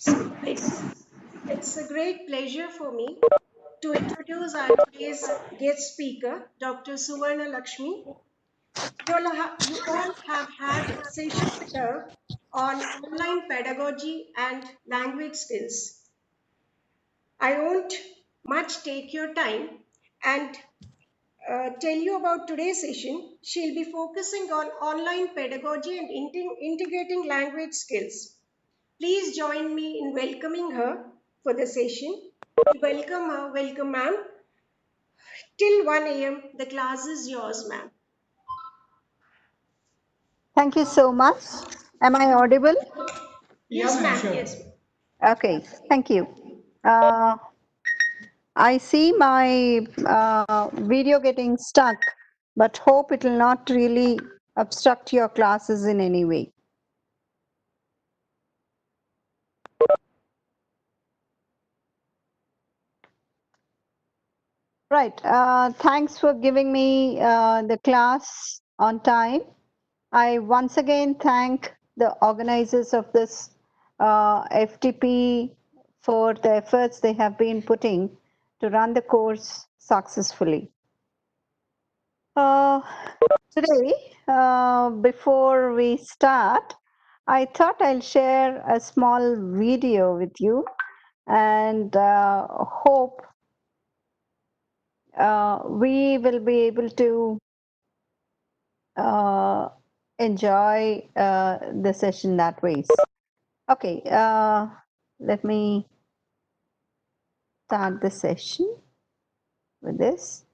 It's a great pleasure for me to introduce our today's guest speaker, Dr. Suvarna Lakshmi. You all have had a session with her on online pedagogy and language skills. I won't much take your time and tell you about today's session. She'll be focusing on online pedagogy and integrating language skills. Please join me in welcoming her for the session. We welcome her. Welcome, ma'am. Till 1 a.m., the class is yours, ma'am. Thank you so much. Am I audible? Yes, ma'am. Sure. Yes. Okay, thank you. I see my video getting stuck, but hope it will not really obstruct your classes in any way. Right, thanks for giving me the class on time. I once again thank the organizers of this FTP for the efforts they have been putting to run the course successfully. Today, before we start, I thought I'll share a small video with you and hope we will be able to enjoy the session that way. Okay, let me start the session with this.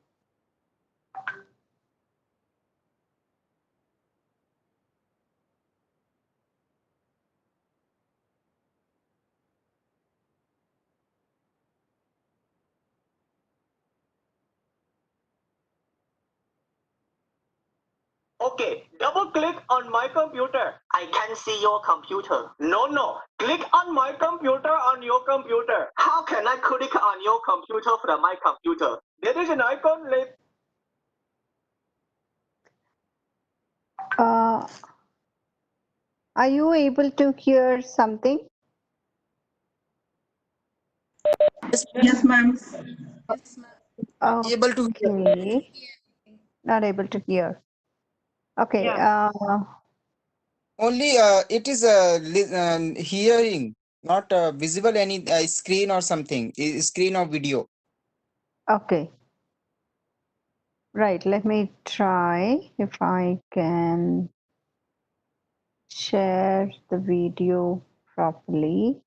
Okay, double click on my computer. I can see your computer. No. Click on my computer on your computer. How can I click on your computer from my computer? There is an icon left. Are you able to hear something? Yes, ma'am. Able to hear. Not able to hear. Okay. Yeah. Only it is hearing, not visible any screen or something, screen or video. Okay. Right. Let me try if I can share the video properly.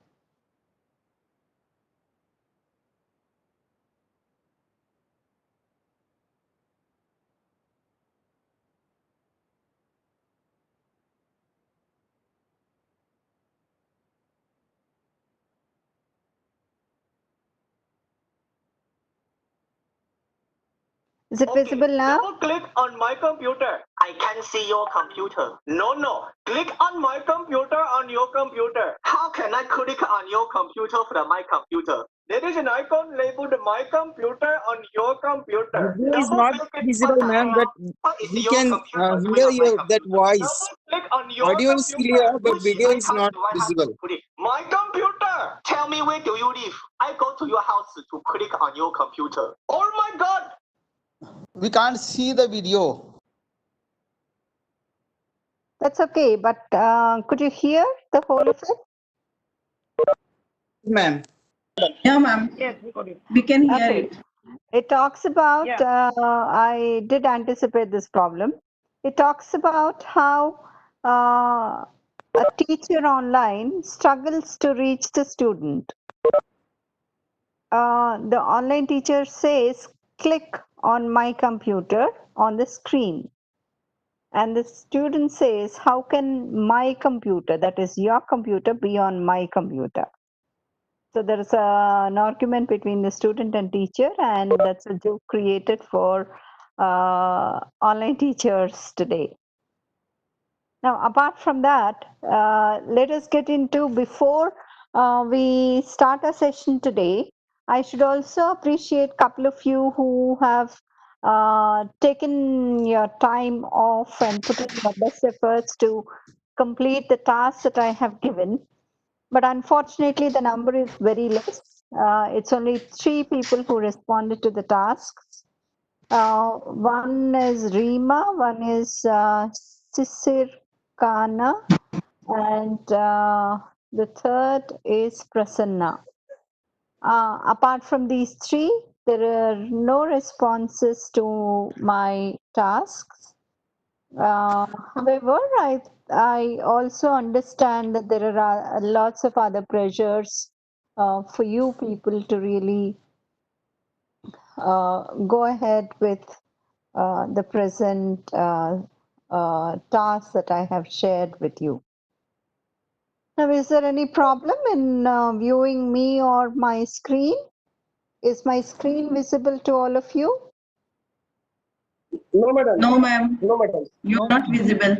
Is it visible now? Double click on my computer. I can see your computer. No. Click on my computer on your computer. How can I click on your computer from my computer? There is an icon labeled my computer on your computer. Video is not visible, ma'am, but we can hear your that voice. Click on your Audio is computer. clear, but Which video is icon not do I have to visible. click? My computer. Tell me, where do you live? I go to your house to click on your computer. Oh my God. We can't see the video. That's okay, but could you hear the whole of it? Ma'am. Yeah, ma'am. Yes. We can hear Okay. it. It talks about, Yeah. I did anticipate this problem. It talks about how a teacher online struggles to reach the student. The online teacher says, click on my computer on the screen. And the student says, how can my computer, that is your computer, be on my computer? So there is an argument between the student and teacher, and that's a joke created for online teachers today. Now, apart from that, let us get into, before we start our session today, I should also appreciate a couple of you who have taken your time off and put in your best efforts to complete the task that I have given. but unfortunately the number is very less. It's only 3 people who responded to the tasks. One is Rima, one is Sisir Kana, and the third is Prasanna. Apart from these 3, there are no responses to my tasks. However, I also understand that there are lots of other pressures for you people to really go ahead with the present task that I have shared with you. Now, is there any problem in viewing me or my screen? Is my screen visible to all of you? No, madam. No, ma'am. No, madam. You're not visible.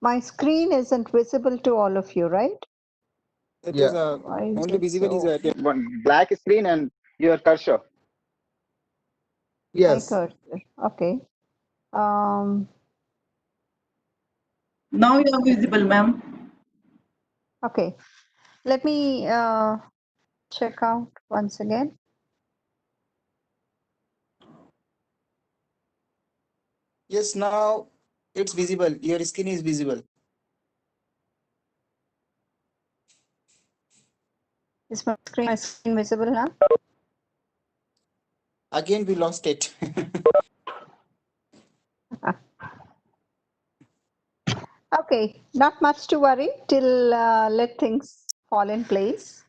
My screen isn't visible to all of you, right? It Yeah. is Why is only it visible is so? one black screen and your cursor. My Yes. cursor. Okay. Um, Now you're visible, ma'am. okay. Let me check out once again. Yes, now it's visible. Your screen is visible. Is my screen visible now? Again, we lost it. Okay, not much to worry till let things fall in place.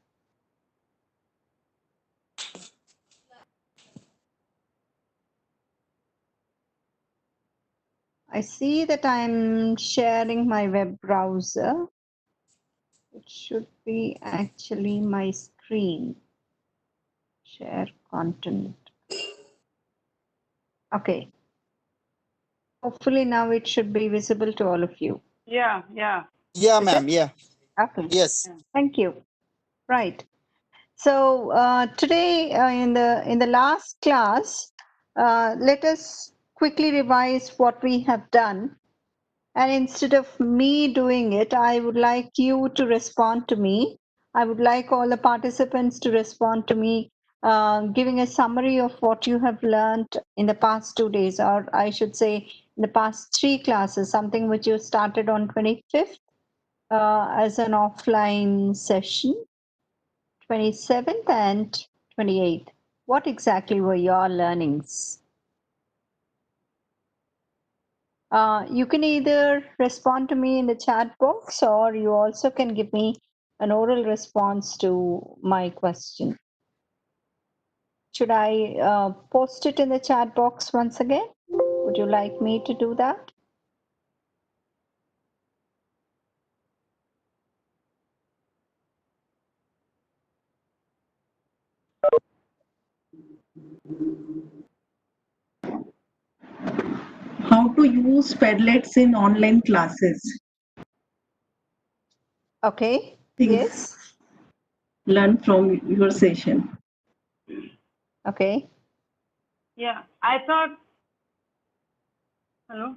I see that I'm sharing my web browser. It should be actually my screen. Share content. Okay. Hopefully now it should be visible to all of you. Yeah. Yeah, Is it? ma'am. Yeah. Okay. Yes. Thank you. Right. So today in the last class, let us quickly revise what we have done. And instead of me doing it, I would like you to respond to me. I would like all the participants to respond to me, giving a summary of what you have learned in the past 2 days, or I should say in the past 3 classes, something which you started on 25th as an offline session, 27th and 28th. What exactly were your learnings? You can either respond to me in the chat box, or you also can give me an oral response to my question. Should I post it in the chat box once again? Would you like me to do that? How to use Padlets in online classes. Okay. Things Yes. learned from your session. Okay. Yeah. I thought. Hello.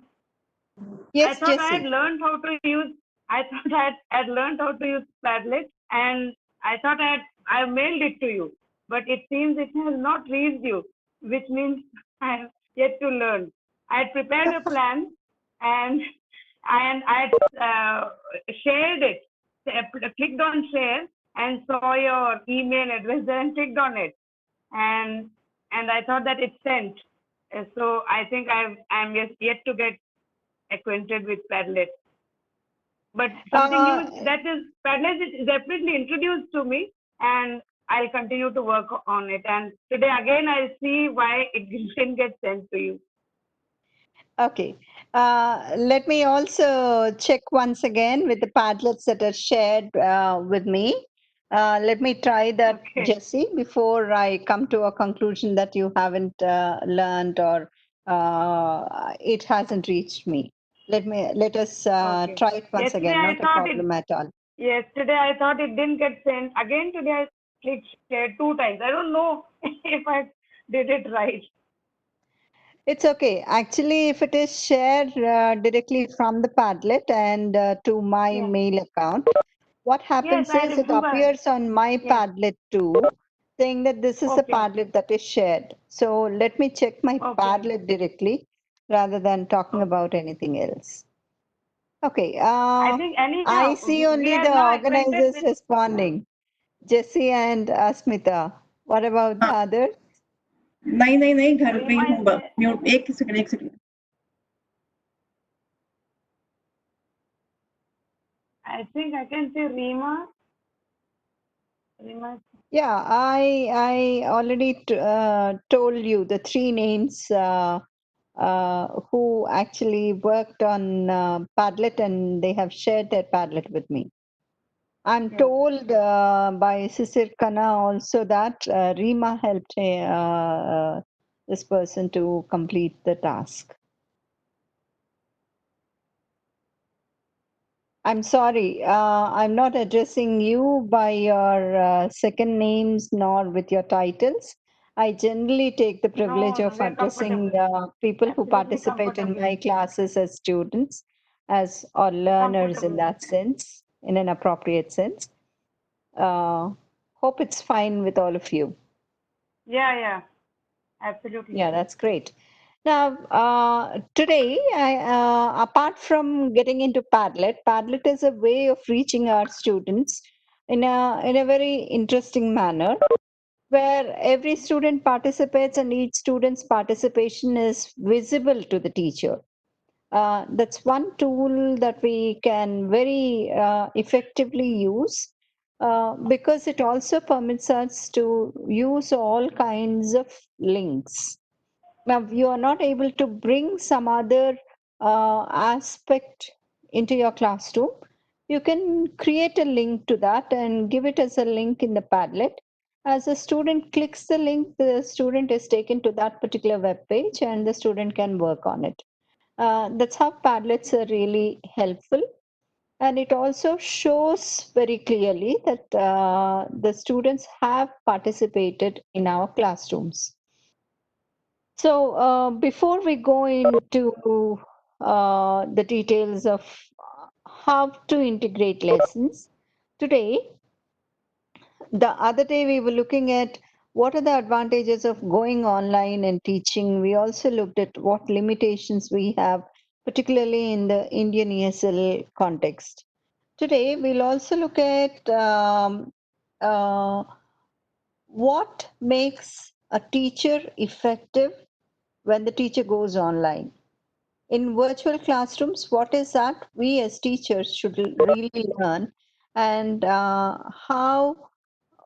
I Yes, thought I had Jessie. learned how to use. I thought I had learned how to use Padlet, and I thought I mailed it to you, but it seems it has not reached you, which means I have yet to learn. I had prepared a plan, and I shared it, clicked on share, and saw your email address there and clicked on it, and I thought that it sent. So I think I'm yet to get acquainted with Padlet. But something new that is Padlet is definitely introduced to me, and I'll continue to work on it. And today again, I'll see why it didn't get sent to you. Okay. Let me also check once again with the Padlets that are shared with me. Let me try that, Okay. Jessie, before I come to a conclusion that you haven't learned or it hasn't reached me. Let us Okay. try it once Yesterday again. I Not a thought problem at all. Yesterday I thought it didn't get sent. Again today I clicked share 2 times. I don't know if I did it right. It's okay. Actually, if it is shared directly from the Padlet and to my Yeah. mail account, what Yes, happens I is it remember. appears on my Yes. Padlet too, saying that this is a Okay. Padlet that is shared. So let me check my Okay. Padlet directly rather than talking Okay. about anything else. Okay, I think I anyhow, see we only are the now acquainted organizers with. responding, Jesse and Asmita. What about the हाँ, others? नहीं नहीं नहीं घर पे ही Rima हूँ is there. Mute एक second एक second I think I can see Rima. Rima. Yeah, I already told you the three names who actually worked on Padlet, and they have shared their Padlet with me. I'm Yes. told by Sisir Khanna also that Rima helped this person to complete the task. I'm sorry, I'm not addressing you by your second names nor with your titles. I generally take the privilege No, no, of we are addressing comfortable. people who Absolutely participate in comfortable. my classes as students, as or learners in Comfortable. that sense, in an appropriate sense. Hope it's fine with all of you. Yeah. Absolutely. Yeah, that's great. Now, today, apart from getting into Padlet, Padlet is a way of reaching our students in a very interesting manner, where every student participates and each student's participation is visible to the teacher. That's one tool that we can very effectively use because it also permits us to use all kinds of links. Now, you are not able to bring some other aspect into your classroom. You can create a link to that and give it as a link in the Padlet. As a student clicks the link, the student is taken to that particular web page and the student can work on it. That's how Padlets are really helpful. And it also shows very clearly that the students have participated in our classrooms. So, before we go into the details of how to integrate lessons, today, the other day we were looking at what are the advantages of going online and teaching. We also looked at what limitations we have, particularly in the Indian ESL context. Today, we'll also look at what makes a teacher effective when the teacher goes online. In virtual classrooms, what is that we as teachers should really learn, and how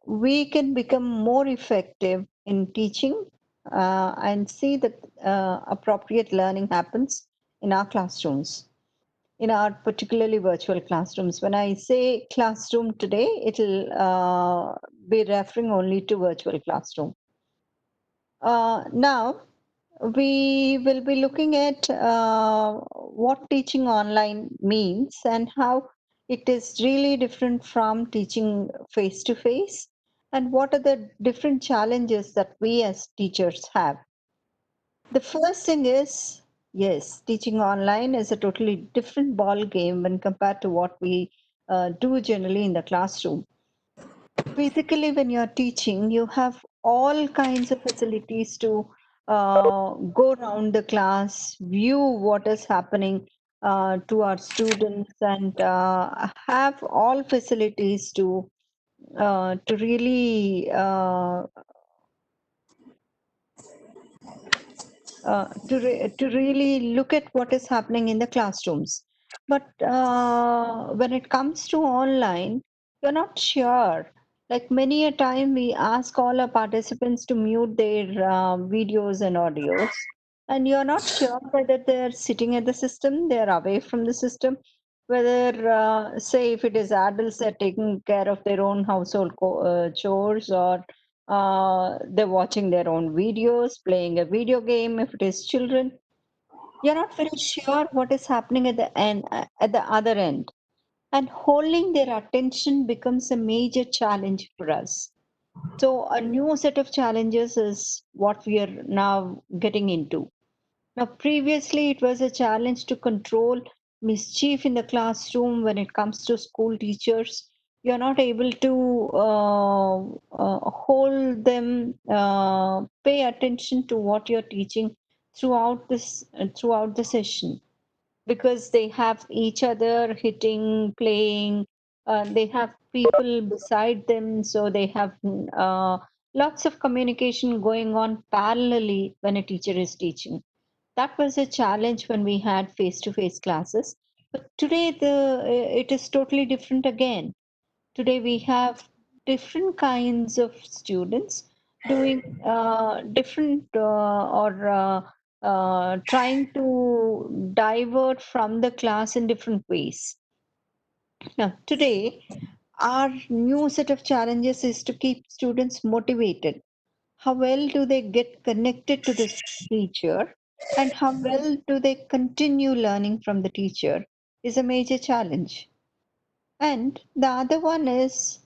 we can become more effective in teaching and see that appropriate learning happens in our classrooms, in our particularly virtual classrooms. When I say classroom today, it'll be referring only to virtual classroom. Now, we will be looking at what teaching online means and how it is really different from teaching face to face, and what are the different challenges that we as teachers have. The first thing is, yes, teaching online is a totally different ball game when compared to what we do generally in the classroom. Physically, when you're teaching, you have all kinds of facilities to go around the class, view what is happening to our students, and have all facilities to really to really look at what is happening in the classrooms. But when it comes to online, you're not sure. Like many a time, we ask all our participants to mute their videos and audios, and you're not sure whether they're sitting at the system, they're away from the system, whether, say, if it is adults, they're taking care of their own household chores, or they're watching their own videos, playing a video game. If it is children, you're not very sure what is happening at the end, at the other end, and holding their attention becomes a major challenge for us. So a new set of challenges is what we are now getting into. Now, previously, it was a challenge to control mischief in the classroom when it comes to school teachers. you're not able to hold them, pay attention to what you're teaching throughout the session, because they have each other hitting, playing, they have people beside them, so they have lots of communication going on parallelly when a teacher is teaching. That was a challenge when we had face-to-face classes, but today it is totally different again. Today we have different kinds of students doing different or trying to divert from the class in different ways. Now, today, our new set of challenges is to keep students motivated. How well do they get connected to this teacher, and how well do they continue learning from the teacher is a major challenge. And the other one is,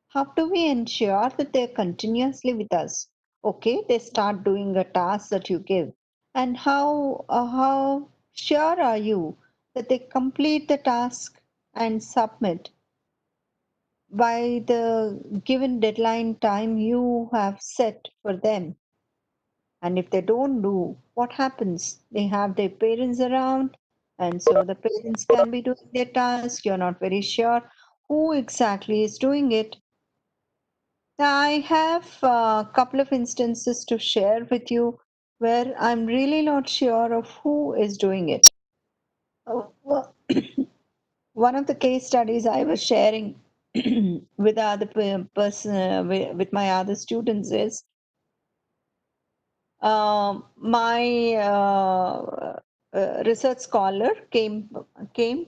how do we ensure that they're continuously with us? Okay, they start doing a task that you give. And how sure are you that they complete the task and submit by the given deadline time you have set for them? And if they don't do, what happens? They have their parents around, and so the parents can be doing their task. You're not very sure who exactly is doing it. I have a couple of instances to share with you where I'm really not sure of who is doing it. One of the case studies I was sharing with other person with my other students is my research scholar came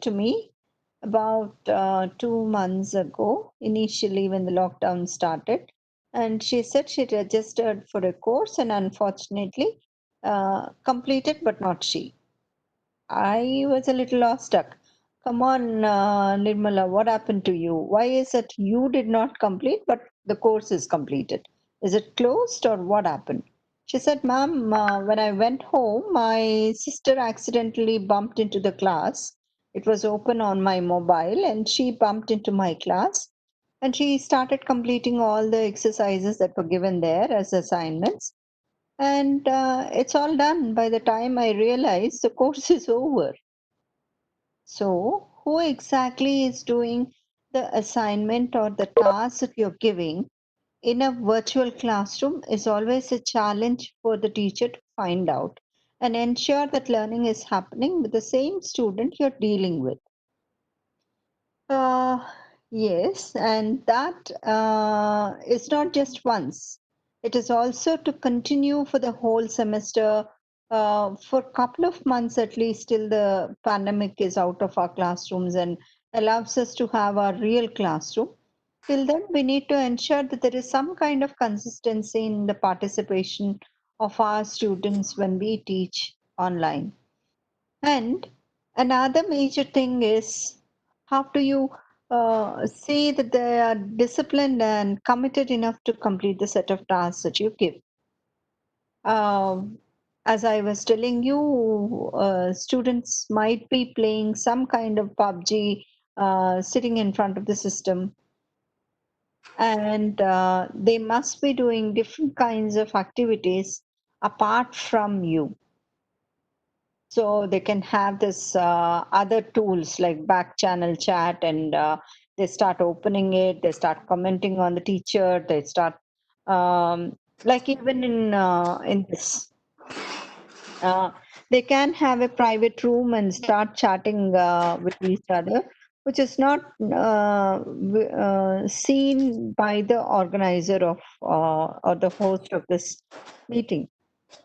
to me about 2 months ago, initially when the lockdown started, and she said she registered for a course and unfortunately completed, but not she. I was a little awestruck. Come on, Nirmala, what happened to you? Why is it you did not complete, but the course is completed? Is it closed or what happened? She said, Ma'am, when I went home, my sister accidentally bumped into the class. It was open on my mobile and she bumped into my class and she started completing all the exercises that were given there as assignments. And it's all done. By the time I realized the course is over. So, who exactly is doing the assignment or the task that you're giving in a virtual classroom is always a challenge for the teacher to find out and ensure that learning is happening with the same student you're dealing with. Uh, yes, and that is not just once. It is also to continue for the whole semester, for a couple of months at least, till the pandemic is out of our classrooms and allows us to have our real classroom. Till then, we need to ensure that there is some kind of consistency in the participation of our students when we teach online. And another major thing is, how do you say that they are disciplined and committed enough to complete the set of tasks that you give? As I was telling you, students might be playing some kind of PUBG sitting in front of the system, and they must be doing different kinds of activities apart from you. So they can have this other tools like back channel chat, and they start opening it, they start commenting on the teacher, they start like even in this they can have a private room and start chatting with each other, which is not seen by the organizer of or the host of this meeting.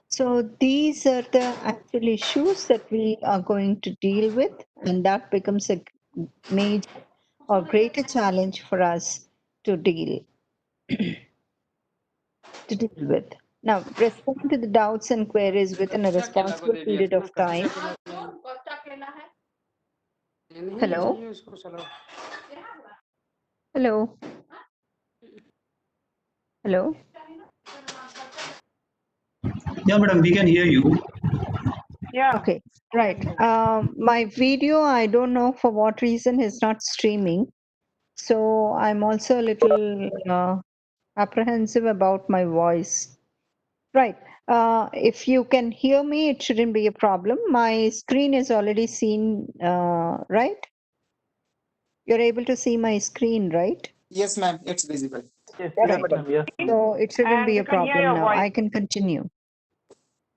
So these are the actual issues that we are going to deal with, and that becomes a major or greater challenge for us to deal with. Now, respond to the doubts and queries within a responsible period of time. Hello? Hello? Hello? Yeah, madam, we can hear you. Yeah. Okay, right. My video, I don't know for what reason, is not streaming. So I'm also a little apprehensive about my voice. Right. If you can hear me, it shouldn't be a problem. My screen is already seen, right? You're able to see my screen, right? Yes, ma'am. It's visible. Yes, yes, Right. madam. Yes. So it shouldn't And be we a can hear problem your now. voice. I can continue.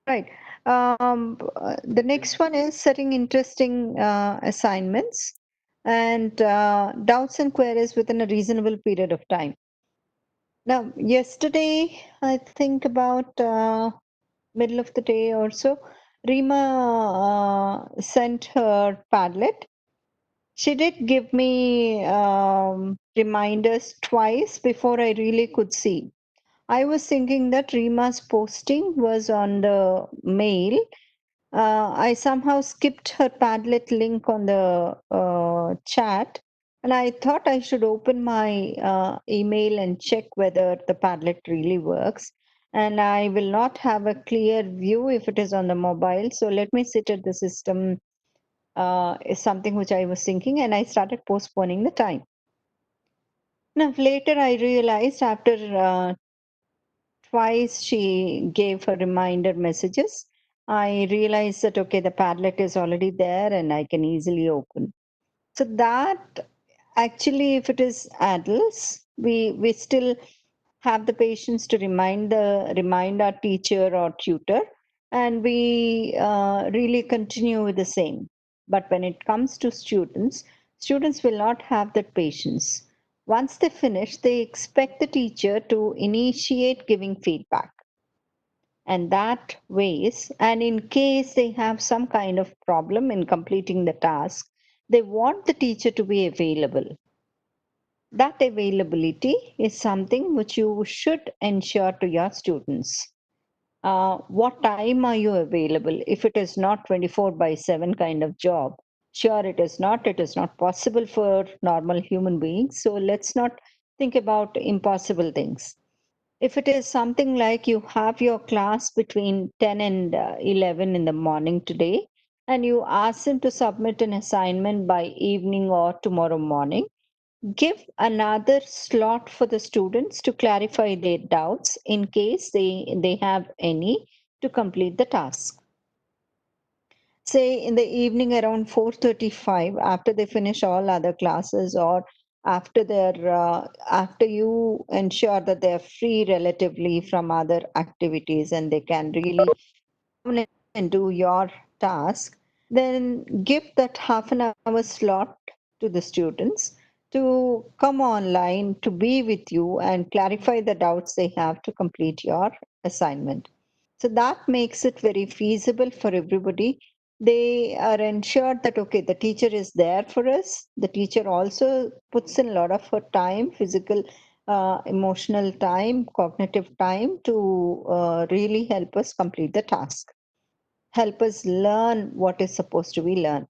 Right. The next one is setting interesting assignments and doubts and queries within a reasonable period of time. Now, yesterday, I think about middle of the day or so, Rima sent her Padlet. She did give me reminders twice before I really could see. I was thinking that Rima's posting was on the mail. I somehow skipped her Padlet link on the chat, and I thought I should open my email and check whether the Padlet really works. And I will not have a clear view if it is on the mobile. So let me sit at the system, is something which I was thinking, and I started postponing the time. Now, later I realized after twice she gave her reminder messages, I realized that, okay, the Padlet is already there and I can easily open. So that actually, if it is adults, we still have the patience to remind our teacher or tutor, and we really continue with the same. But when it comes to students will not have that patience. Once they finish, they expect the teacher to initiate giving feedback, and that ways, and in case they have some kind of problem in completing the task, they want the teacher to be available. That availability is something which you should ensure to your students. What time are you available? If it is not 24 by 7 kind of job, sure, it is not possible for normal human beings. So let's not think about impossible things. If it is something like you have your class between 10 and 11 in the morning today, and you ask them to submit an assignment by evening or tomorrow morning, give another slot for the students to clarify their doubts in case they have any, to complete the task. Say in the evening around 4:35, after they finish all other classes, or after you ensure that they are free relatively from other activities and they can really come in and do your task, then give that half an hour slot to the students to come online to be with you and clarify the doubts they have to complete your assignment. So that makes it very feasible for everybody. They are ensured that, okay, the teacher is there for us. The teacher also puts in a lot of her time, physical, emotional time, cognitive time to really help us complete the task, help us learn what is supposed to be learned.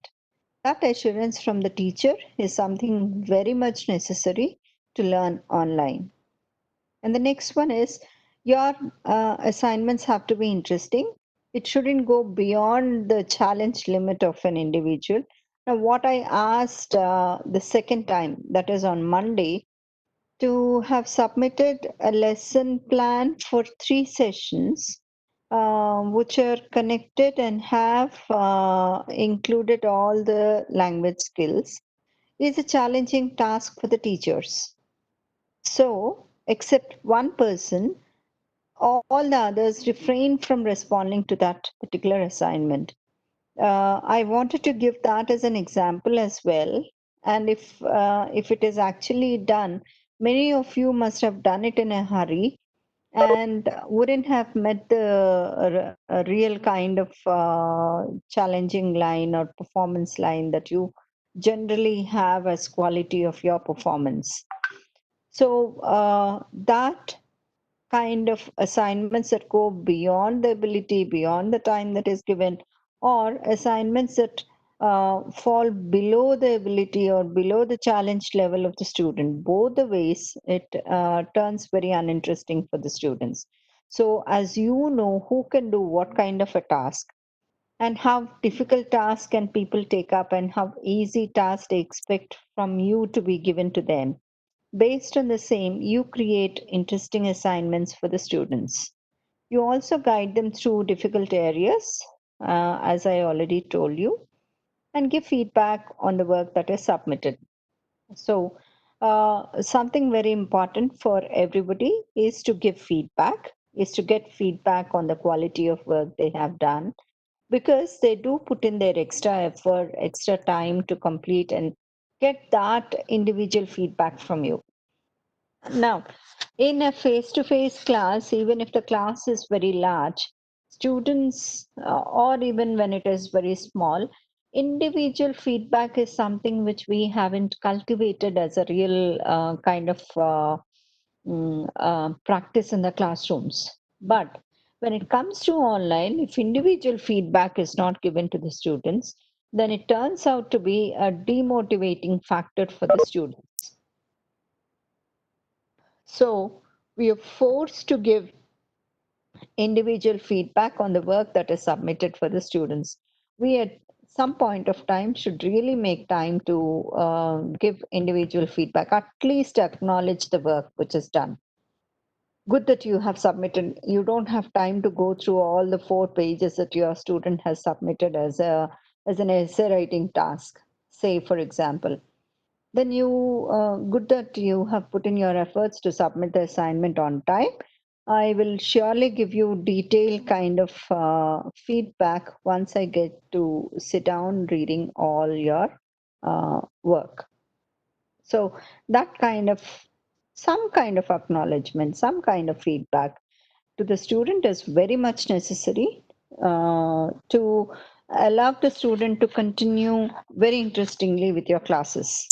That assurance from the teacher is something very much necessary to learn online. And the next one is your assignments have to be interesting. It shouldn't go beyond the challenge limit of an individual. Now, what I asked the second time, that is on Monday, to have submitted a lesson plan for 3 sessions, which are connected and have included all the language skills, is a challenging task for the teachers. So, except one person, all the others refrain from responding to that particular assignment. I wanted to give that as an example as well. And if it is actually done, many of you must have done it in a hurry and wouldn't have met the real kind of challenging line or performance line that you generally have as quality of your performance. So that kind of assignments that go beyond the ability, beyond the time that is given, or assignments that fall below the ability or below the challenge level of the student. Both the ways, it turns very uninteresting for the students. So, as you know, who can do what kind of a task, and how difficult tasks can people take up, and how easy tasks they expect from you to be given to them. Based on the same, you create interesting assignments for the students. You also guide them through difficult areas, as I already told you, and give feedback on the work that is submitted. So, something very important for everybody is to give feedback, is to get feedback on the quality of work they have done, because they do put in their extra effort, extra time to complete and get that individual feedback from you. Now, in a face-to-face class, even if the class is very large, students, or even when it is very small, individual feedback is something which we haven't cultivated as a real kind of practice in the classrooms. But when it comes to online, if individual feedback is not given to the students, then it turns out to be a demotivating factor for the students. So we are forced to give individual feedback on the work that is submitted for the students. We at some point of time should really make time to give individual feedback, at least acknowledge the work which is done. Good that you have submitted. You don't have time to go through all the 4 pages that your student has submitted as an essay writing task, say for example. Then you, good that you have put in your efforts to submit the assignment on time. I will surely give you detailed kind of feedback once I get to sit down reading all your work. So that kind of, some kind of acknowledgement, some kind of feedback to the student is very much necessary to allow the student to continue very interestingly with your classes.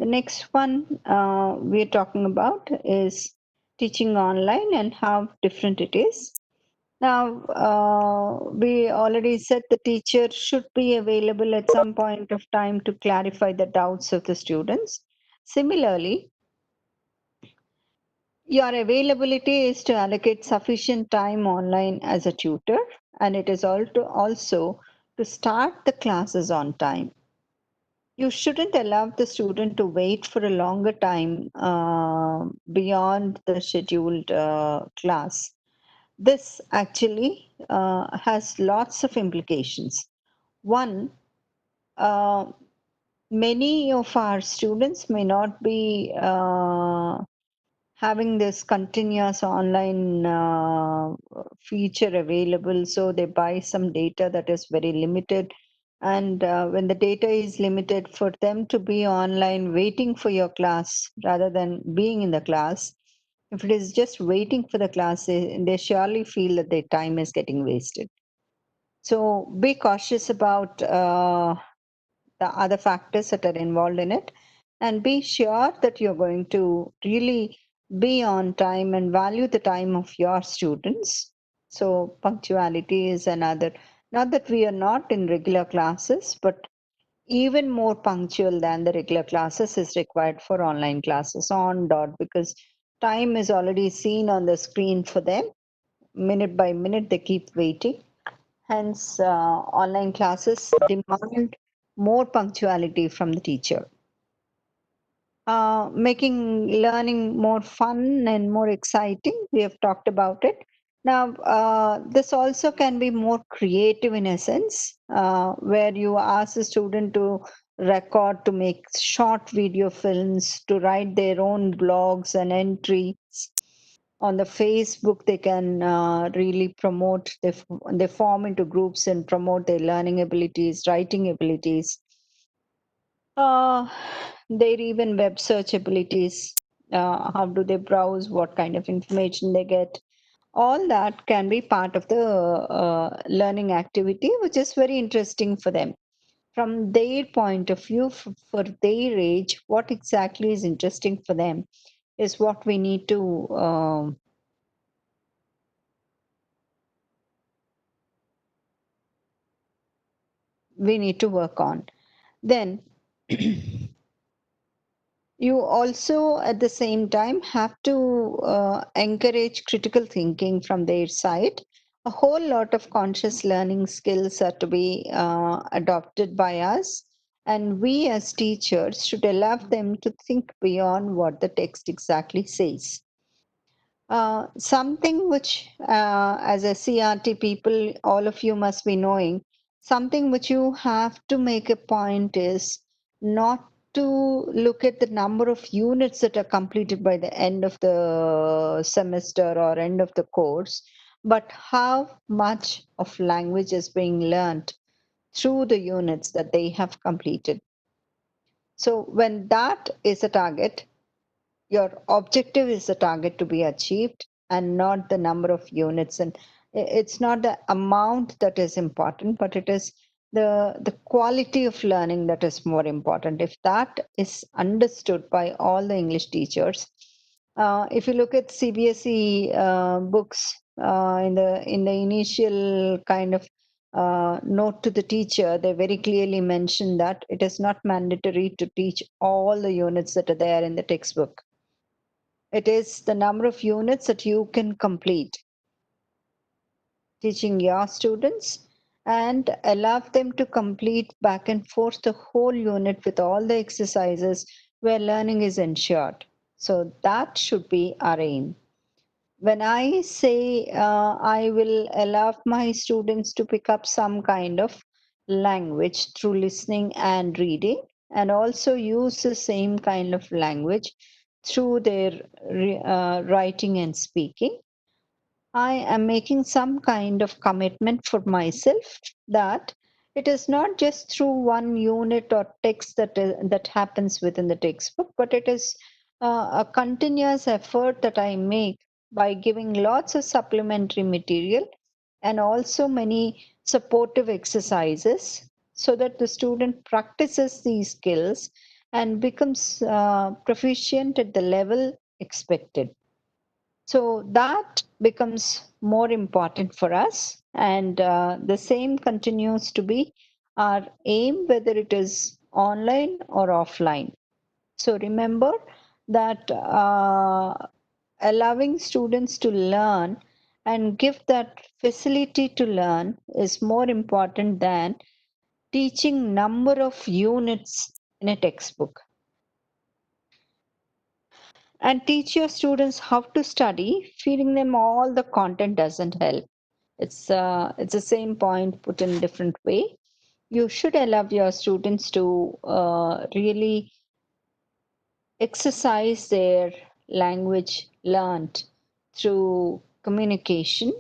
The next one we're talking about is teaching online and how different it is. Now, we already said the teacher should be available at some point of time to clarify the doubts of the students. Similarly, your availability is to allocate sufficient time online as a tutor, and it is also to start the classes on time. You shouldn't allow the student to wait for a longer time beyond the scheduled class. This actually has lots of implications. One, uh, many of our students may not be having this continuous online feature available, so they buy some data that is very limited. And when the data is limited, for them to be online waiting for your class rather than being in the class, if it is just waiting for the class, they surely feel that their time is getting wasted. So be cautious about the other factors that are involved in it, and be sure that you're going to really be on time and value the time of your students. So punctuality is another, not that we are not in regular classes, but even more punctual than the regular classes is required for online classes on dot, because time is already seen on the screen for them. Minute by minute they keep waiting. Hence, online classes demand more punctuality from the teacher. Making learning more fun and more exciting, we have talked about it. Now, this also can be more creative in a sense, where you ask a student to record, to make short video films, to write their own blogs and entries. On the Facebook, they can really promote, they form into groups and promote their learning abilities, writing abilities. Their even web search abilities. How do they browse? What kind of information they get? All that can be part of the learning activity, which is very interesting for them. From their point of view, for their age, what exactly is interesting for them is what we need to work on. Then you also at the same time have to encourage critical thinking from their side. A whole lot of conscious learning skills are to be adopted by us, And we as teachers should allow them to think beyond what the text exactly says. Something which, as a CRT people, all of you must be knowing, something which you have to make a point is not to look at the number of units that are completed by the end of the semester or end of the course, but how much of language is being learned through the units that they have completed. So when that is a target, your objective is the target to be achieved and not the number of units. And it's not the amount that is important, but it is the quality of learning that is more important. If that is understood by all the English teachers, if you look at CBSE books, in the initial kind of note to the teacher, they very clearly mention that it is not mandatory to teach all the units that are there in the textbook. It is the number of units that you can complete, teaching your students, and allow them to complete back and forth the whole unit with all the exercises where learning is ensured. So that should be our aim. When I say I will allow my students to pick up some kind of language through listening and reading, and also use the same kind of language through their writing and speaking, I am making some kind of commitment for myself that it is not just through one unit or text that happens within the textbook, but it is a continuous effort that I make by giving lots of supplementary material and also many supportive exercises so that the student practices these skills and becomes proficient at the level expected. So that becomes more important for us, and the same continues to be our aim, whether it is online or offline. So remember that allowing students to learn and give that facility to learn is more important than teaching number of units in a textbook. And teach your students how to study. Feeding them all the content doesn't help. It's the same point put in a different way. You should allow your students to really exercise their language learned through communication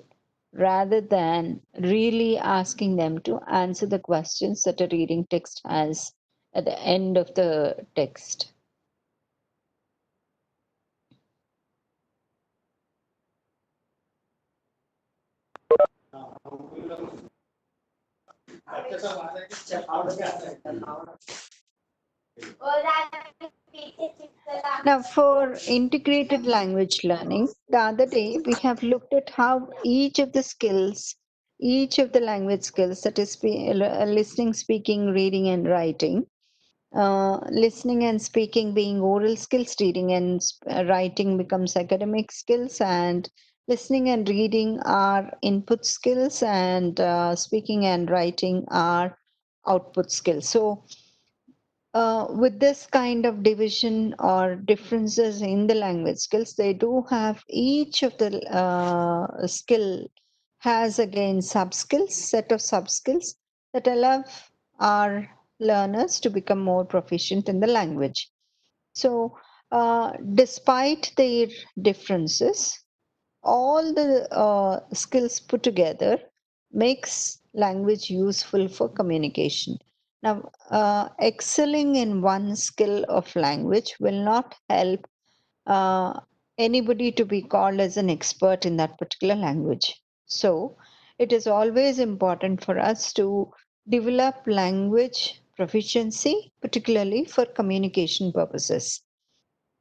rather than really asking them to answer the questions that a reading text has at the end of the text. Now, for integrated language learning, the other day we have looked at how each of the skills, each of the language skills, that is listening, speaking, reading, and writing, listening and speaking being oral skills, reading and writing becomes academic skills, and listening and reading are input skills, and speaking and writing are output skills. So with this kind of division or differences in the language skills, they do have each of the skill has again sub skills, set of sub skills that allow our learners to become more proficient in the language. So despite their differences, all the skills put together makes language useful for communication. Now, excelling in one skill of language will not help uh, anybody to be called as an expert in that particular language. So, it is always important for us to develop language proficiency, particularly for communication purposes.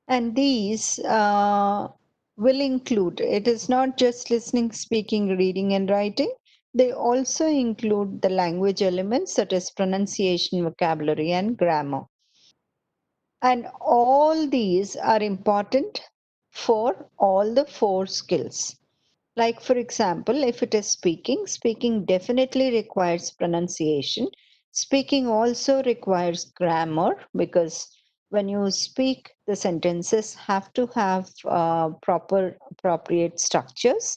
And these will include, it is not just listening, speaking, reading, and writing. They also include the language elements such as pronunciation, vocabulary, and grammar. And all these are important for all the four skills. Like, for example, if it is speaking, speaking definitely requires pronunciation. Speaking also requires grammar, because when you speak, the sentences have to have proper, appropriate structures.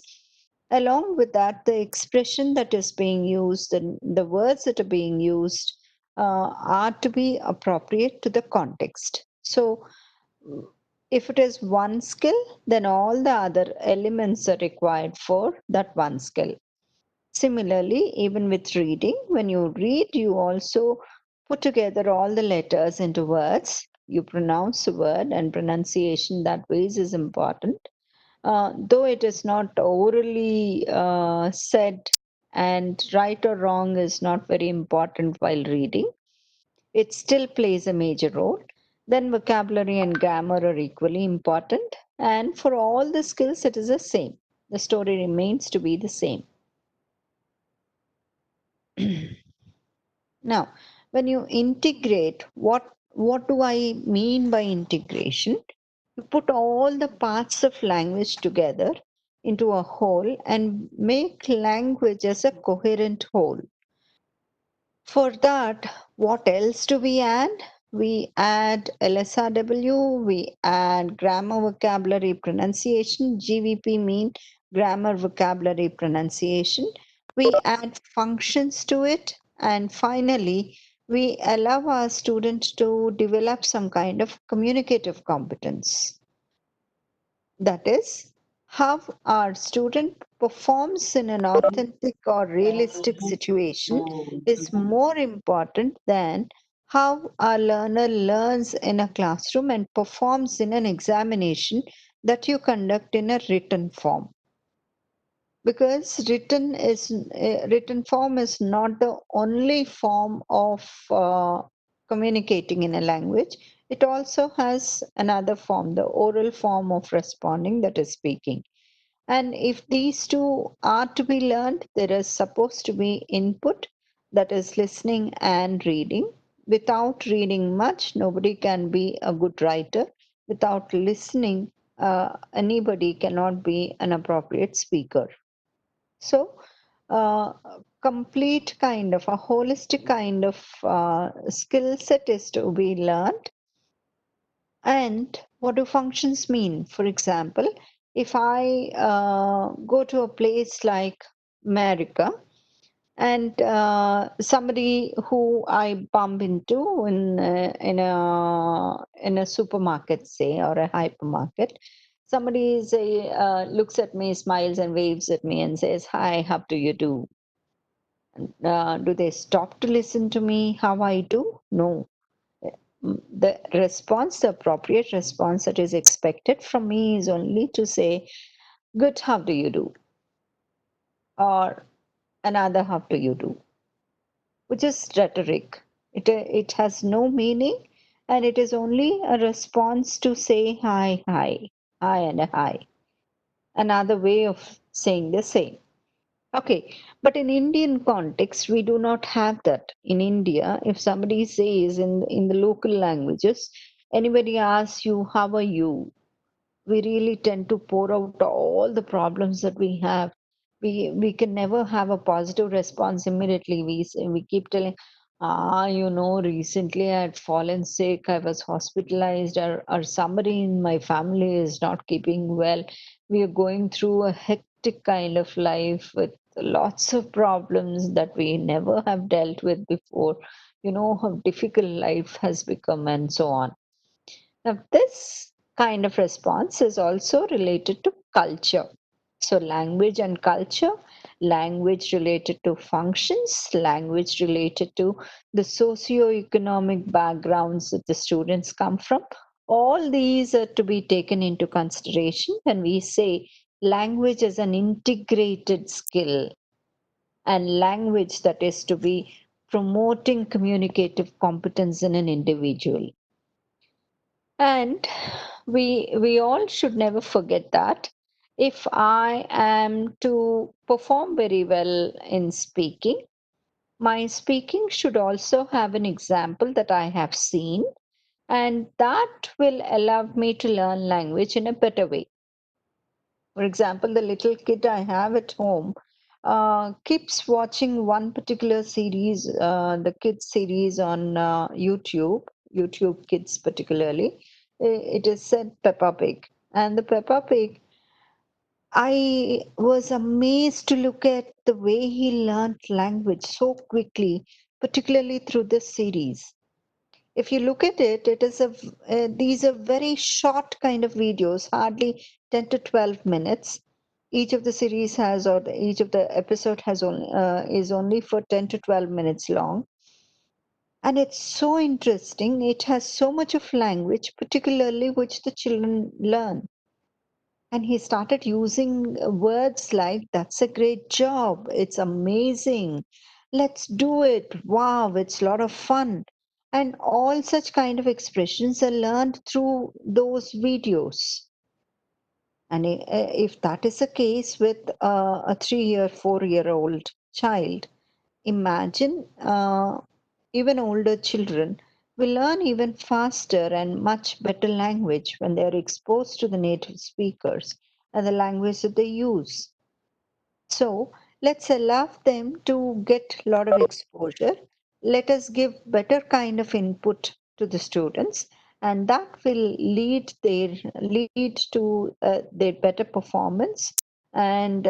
Along with that, the expression that is being used and the words that are being used are to be appropriate to the context. So, if it is one skill, then all the other elements are required for that one skill. Similarly, even with reading, when you read, you also put together all the letters into words. You pronounce the word, and pronunciation that ways is important. Though it is not orally said, and right or wrong is not very important while reading, it still plays a major role. Then vocabulary and grammar are equally important. And for all the skills, it is the same. The story remains to be the same. Now, when you integrate, what do I mean by integration? You put all the parts of language together into a whole and make language as a coherent whole. For that, what else do we add? We add LSRW, we add grammar, vocabulary, pronunciation. GVP mean grammar, vocabulary, pronunciation. We add functions to it. And finally, we allow our students to develop some kind of communicative competence. That is, how our student performs in an authentic or realistic situation is more important than how our learner learns in a classroom and performs in an examination that you conduct in a written form. Because written form is not the only form of communicating in a language. It also has another form, the oral form of responding, that is speaking. And if these two are to be learned, there is supposed to be input, that is listening and reading. Without reading much, nobody can be a good writer. Without listening, anybody cannot be an appropriate speaker. So, complete kind of a holistic kind of skill set is to be learned. And what do functions mean? For example, if I go to a place like America, and somebody who I bump into in a supermarket, say, or a hypermarket, somebody looks at me, smiles, and waves at me and says, "Hi, how do you do?" Do they stop to listen to me how I do? No. The response, the appropriate response that is expected from me is only to say, "Good, how do you do?" Or another, "How do you do?" Which is rhetoric. It has no meaning, and it is only a response to say hi, hi, hi, and a hi. Another way of saying the same. Okay, but in Indian context, we do not have that. In India, if somebody says in the local languages, anybody asks you, "How are you?" we really tend to pour out all the problems that we have. We can never have a positive response immediately. We keep telling, recently I had fallen sick, I was hospitalized, or somebody in my family is not keeping well. We are going through a hectic kind of life with lots of problems that we never have dealt with before. You know how difficult life has become, and so on. Now, this kind of response is also related to culture. So, language and culture, language related to functions, language related to the socio-economic backgrounds that the students come from. All these are to be taken into consideration when we say language is an integrated skill, and language that is to be promoting communicative competence in an individual. And we all should never forget that if I am to perform very well in speaking, my speaking should also have an example that I have seen, and that will allow me to learn language in a better way. For example, the little kid I have at home, keeps watching one particular series, the kids series on YouTube Kids particularly. It is said Peppa Pig. And the Peppa Pig, I was amazed to look at the way he learned language so quickly, particularly through this series. If you look at it, these are very short kind of videos, hardly 10 to 12 minutes. Each of the series has, or each of the episode has is only for 10 to 12 minutes long. And it's so interesting. It has so much of language, particularly which the children learn. And he started using words like, that's a great job. It's amazing. Let's do it. Wow, it's a lot of fun. And all such kind of expressions are learned through those videos. And if that is the case with a 3-year, 4-year-old child, imagine even older children will learn even faster and much better language when they are exposed to the native speakers and the language that they use. So let's allow them to get a lot of exposure. Let us give better kind of input to the students, and that will lead to their better performance. And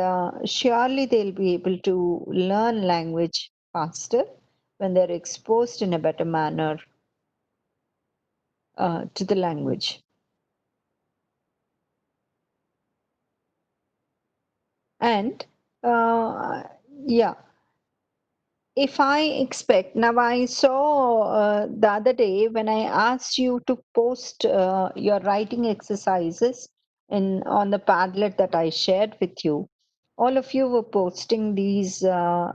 surely they'll be able to learn language faster when they're exposed in a better manner to the language. And yeah, if I expect, now I saw the other day when I asked you to post your writing exercises on the Padlet that I shared with you, all of you were posting these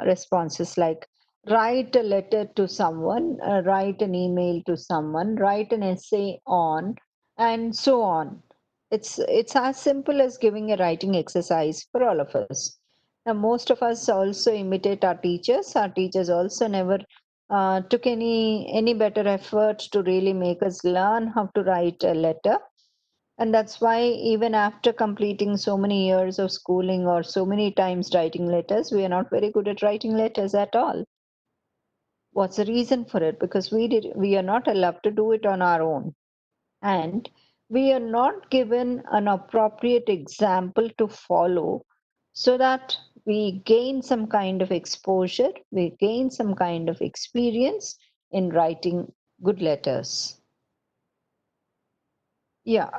responses like write a letter to someone, write an email to someone, write an essay on, and so on. It's as simple as giving a writing exercise for all of us. Now, most of us also imitate our teachers. Our teachers also never took any better effort to really make us learn how to write a letter. And that's why even after completing so many years of schooling or so many times writing letters, we are not very good at writing letters at all. What's the reason for it? Because we are not allowed to do it on our own. And we are not given an appropriate example to follow so that we gain some kind of exposure, we gain some kind of experience in writing good letters. Yeah,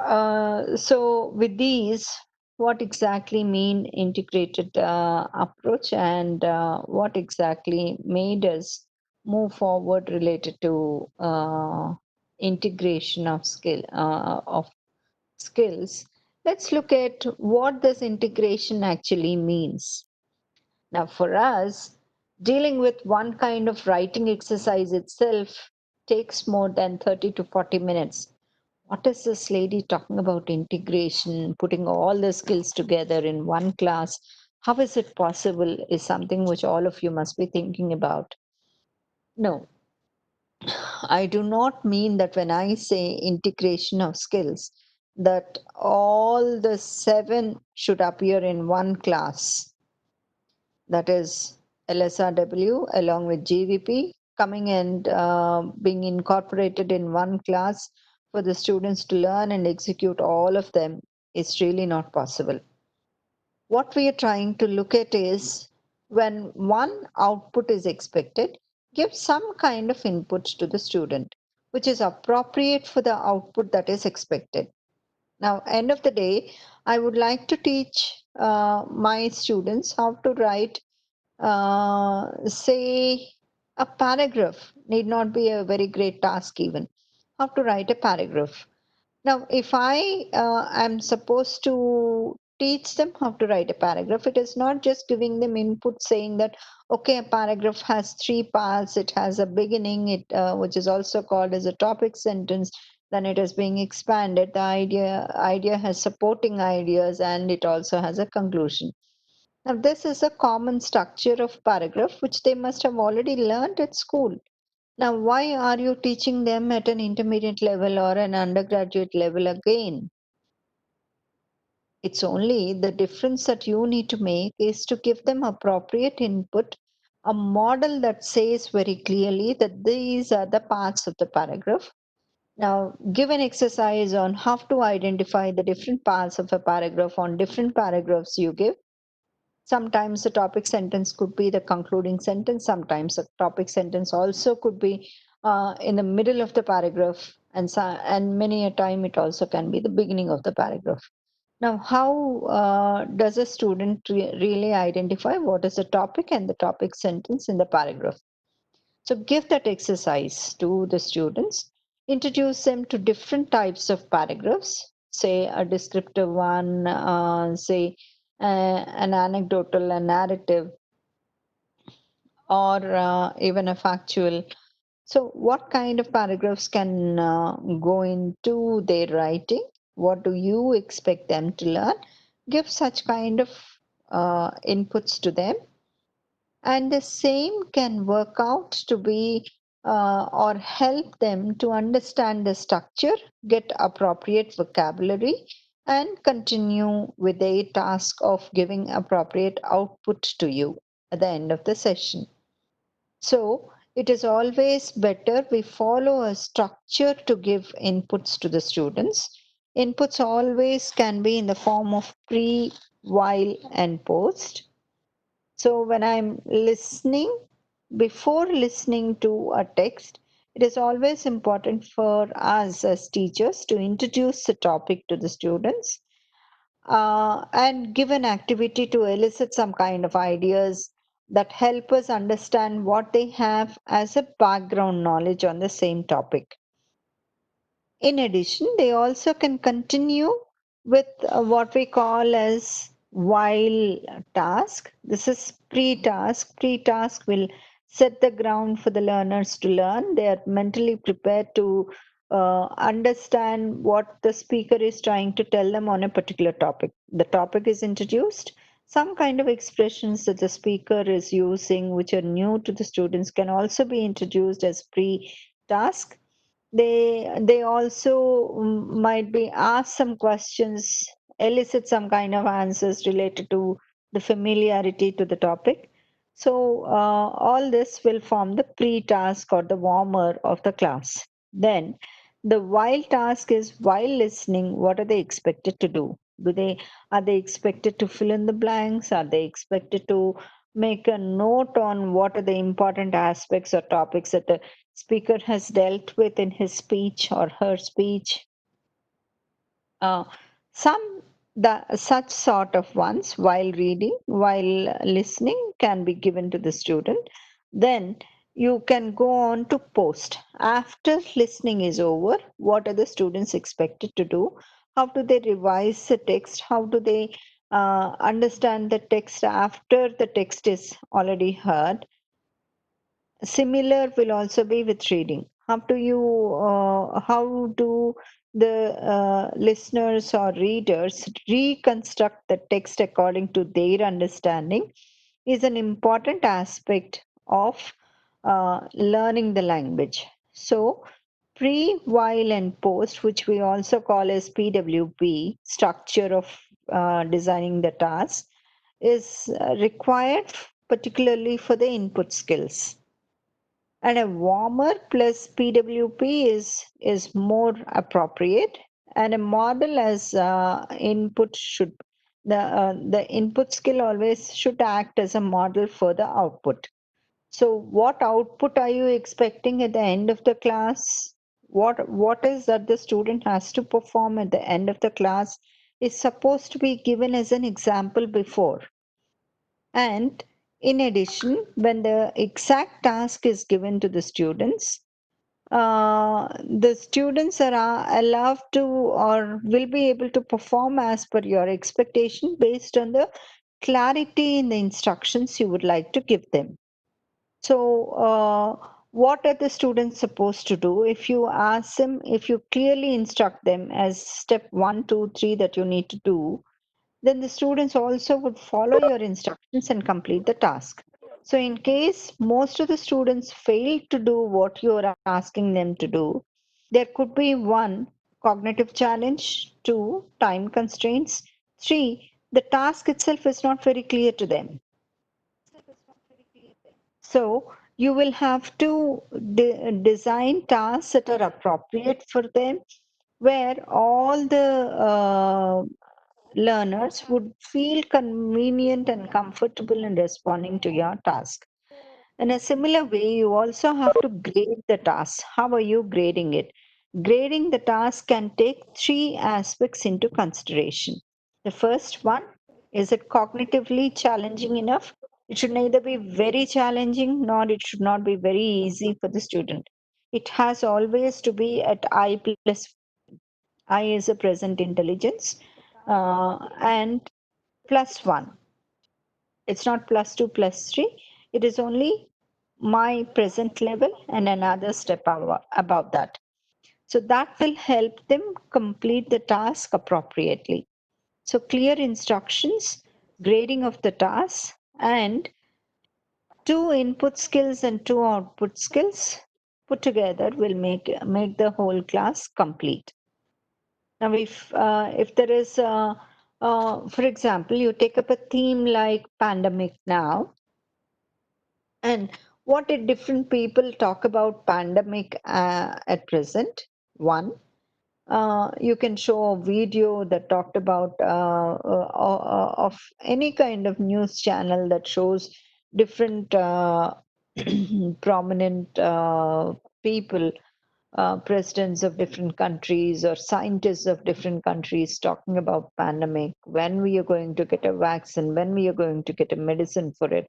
so with these, what exactly mean integrated approach, and what exactly made us move forward related to integration of skills? Let's look at what this integration actually means. Now, for us, dealing with one kind of writing exercise itself takes more than 30 to 40 minutes. What is this lady talking about integration, putting all the skills together in one class? How is it possible? Is something which all of you must be thinking about. No, I do not mean that when I say integration of skills, that all the 7 should appear in one class. That is LSRW along with GVP coming and being incorporated in one class for the students to learn and execute all of them is really not possible. What we are trying to look at is when one output is expected, give some kind of input to the student, which is appropriate for the output that is expected. Now, end of the day, I would like to teach my students how to write, say, a paragraph. Need not be a very great task even. How to write a paragraph. Now, if I am supposed to teach them how to write a paragraph, it is not just giving them input saying that, okay, a paragraph has 3 parts. It has a beginning, which is also called as a topic sentence. Then it is being expanded. The idea has supporting ideas, and it also has a conclusion. Now, this is a common structure of paragraph, which they must have already learned at school. Now, why are you teaching them at an intermediate level or an undergraduate level again? It's only the difference that you need to make is to give them appropriate input, a model that says very clearly that these are the parts of the paragraph. Now, give an exercise on how to identify the different parts of a paragraph on different paragraphs you give. Sometimes the topic sentence could be the concluding sentence. Sometimes the topic sentence also could be in the middle of the paragraph, and many a time it also can be the beginning of the paragraph. Now, how does a student really identify what is the topic and the topic sentence in the paragraph? So give that exercise to the students, introduce them to different types of paragraphs, say a descriptive one, say an anecdotal, a narrative, or even a factual. So what kind of paragraphs can go into their writing? What do you expect them to learn? Give such kind of inputs to them, and the same can work out to be or help them to understand the structure, get appropriate vocabulary, and continue with their task of giving appropriate output to you at the end of the session. So it is always better we follow a structure to give inputs to the students. Inputs always can be in the form of pre, while, and post. So when I'm listening, before listening to a text, it is always important for us as teachers to introduce the topic to the students and give an activity to elicit some kind of ideas that help us understand what they have as a background knowledge on the same topic. In addition, they also can continue with what we call as while task. This is pre-task. Pre-task will set the ground for the learners to learn. They are mentally prepared to understand what the speaker is trying to tell them on a particular topic. The topic is introduced. Some kind of expressions that the speaker is using, which are new to the students, can also be introduced as pre-task. They also might be asked some questions, elicit some kind of answers related to the familiarity to the topic. So all this will form the pre-task or the warmer of the class. Then the while task is while listening, what are they expected to do? Are they expected to fill in the blanks? Are they expected to make a note on what are the important aspects or topics that the speaker has dealt with in his speech or her speech? Some such sort of ones while reading, while listening, can be given to the student. Then you can go on to post. After listening is over, what are the students expected to do? How do they revise the text? How do they understand the text after the text is already heard? Similar will also be with reading. How do the listeners or readers reconstruct the text according to their understanding is an important aspect of learning the language. So pre, while, and post, which we also call as PWP, structure of designing the task, is required particularly for the input skills. And a warmer plus PWP is more appropriate, and a model as input should the input skill always should act as a model for the output. So what output are you expecting at the end of the class? What is that the student has to perform at the end of the class is supposed to be given as an example before. And in addition, when the exact task is given to the students are allowed to or will be able to perform as per your expectation based on the clarity in the instructions you would like to give them. So, what are the students supposed to do? If you ask them, if you clearly instruct them as step 1, 2, 3 that you need to do, then the students also would follow your instructions and complete the task. So in case most of the students fail to do what you are asking them to do, there could be 1, cognitive challenge, 2, time constraints, 3, the task itself is not very clear to them. So you will have to design tasks that are appropriate for them, where all the learners would feel convenient and comfortable in responding to your task. In a similar way, you also have to grade the task. How are you grading it? Grading the task can take three aspects into consideration. The first one, is it cognitively challenging enough? It should neither be very challenging nor it should not be very easy for the student. It has always to be at I plus. I is a present intelligence and plus 1. It's not plus 2 plus 3. It is only my present level and another step above that. So that will help them complete the task appropriately. So clear instructions, grading of the task, and 2 input skills and 2 output skills put together will make the whole class complete. Now, if there is, for example, you take up a theme like pandemic now, and what did different people talk about pandemic at present? One, you can show a video that talked about of any kind of news channel that shows different prominent people, presidents of different countries or scientists of different countries talking about pandemic, when we are going to get a vaccine, when we are going to get a medicine for it,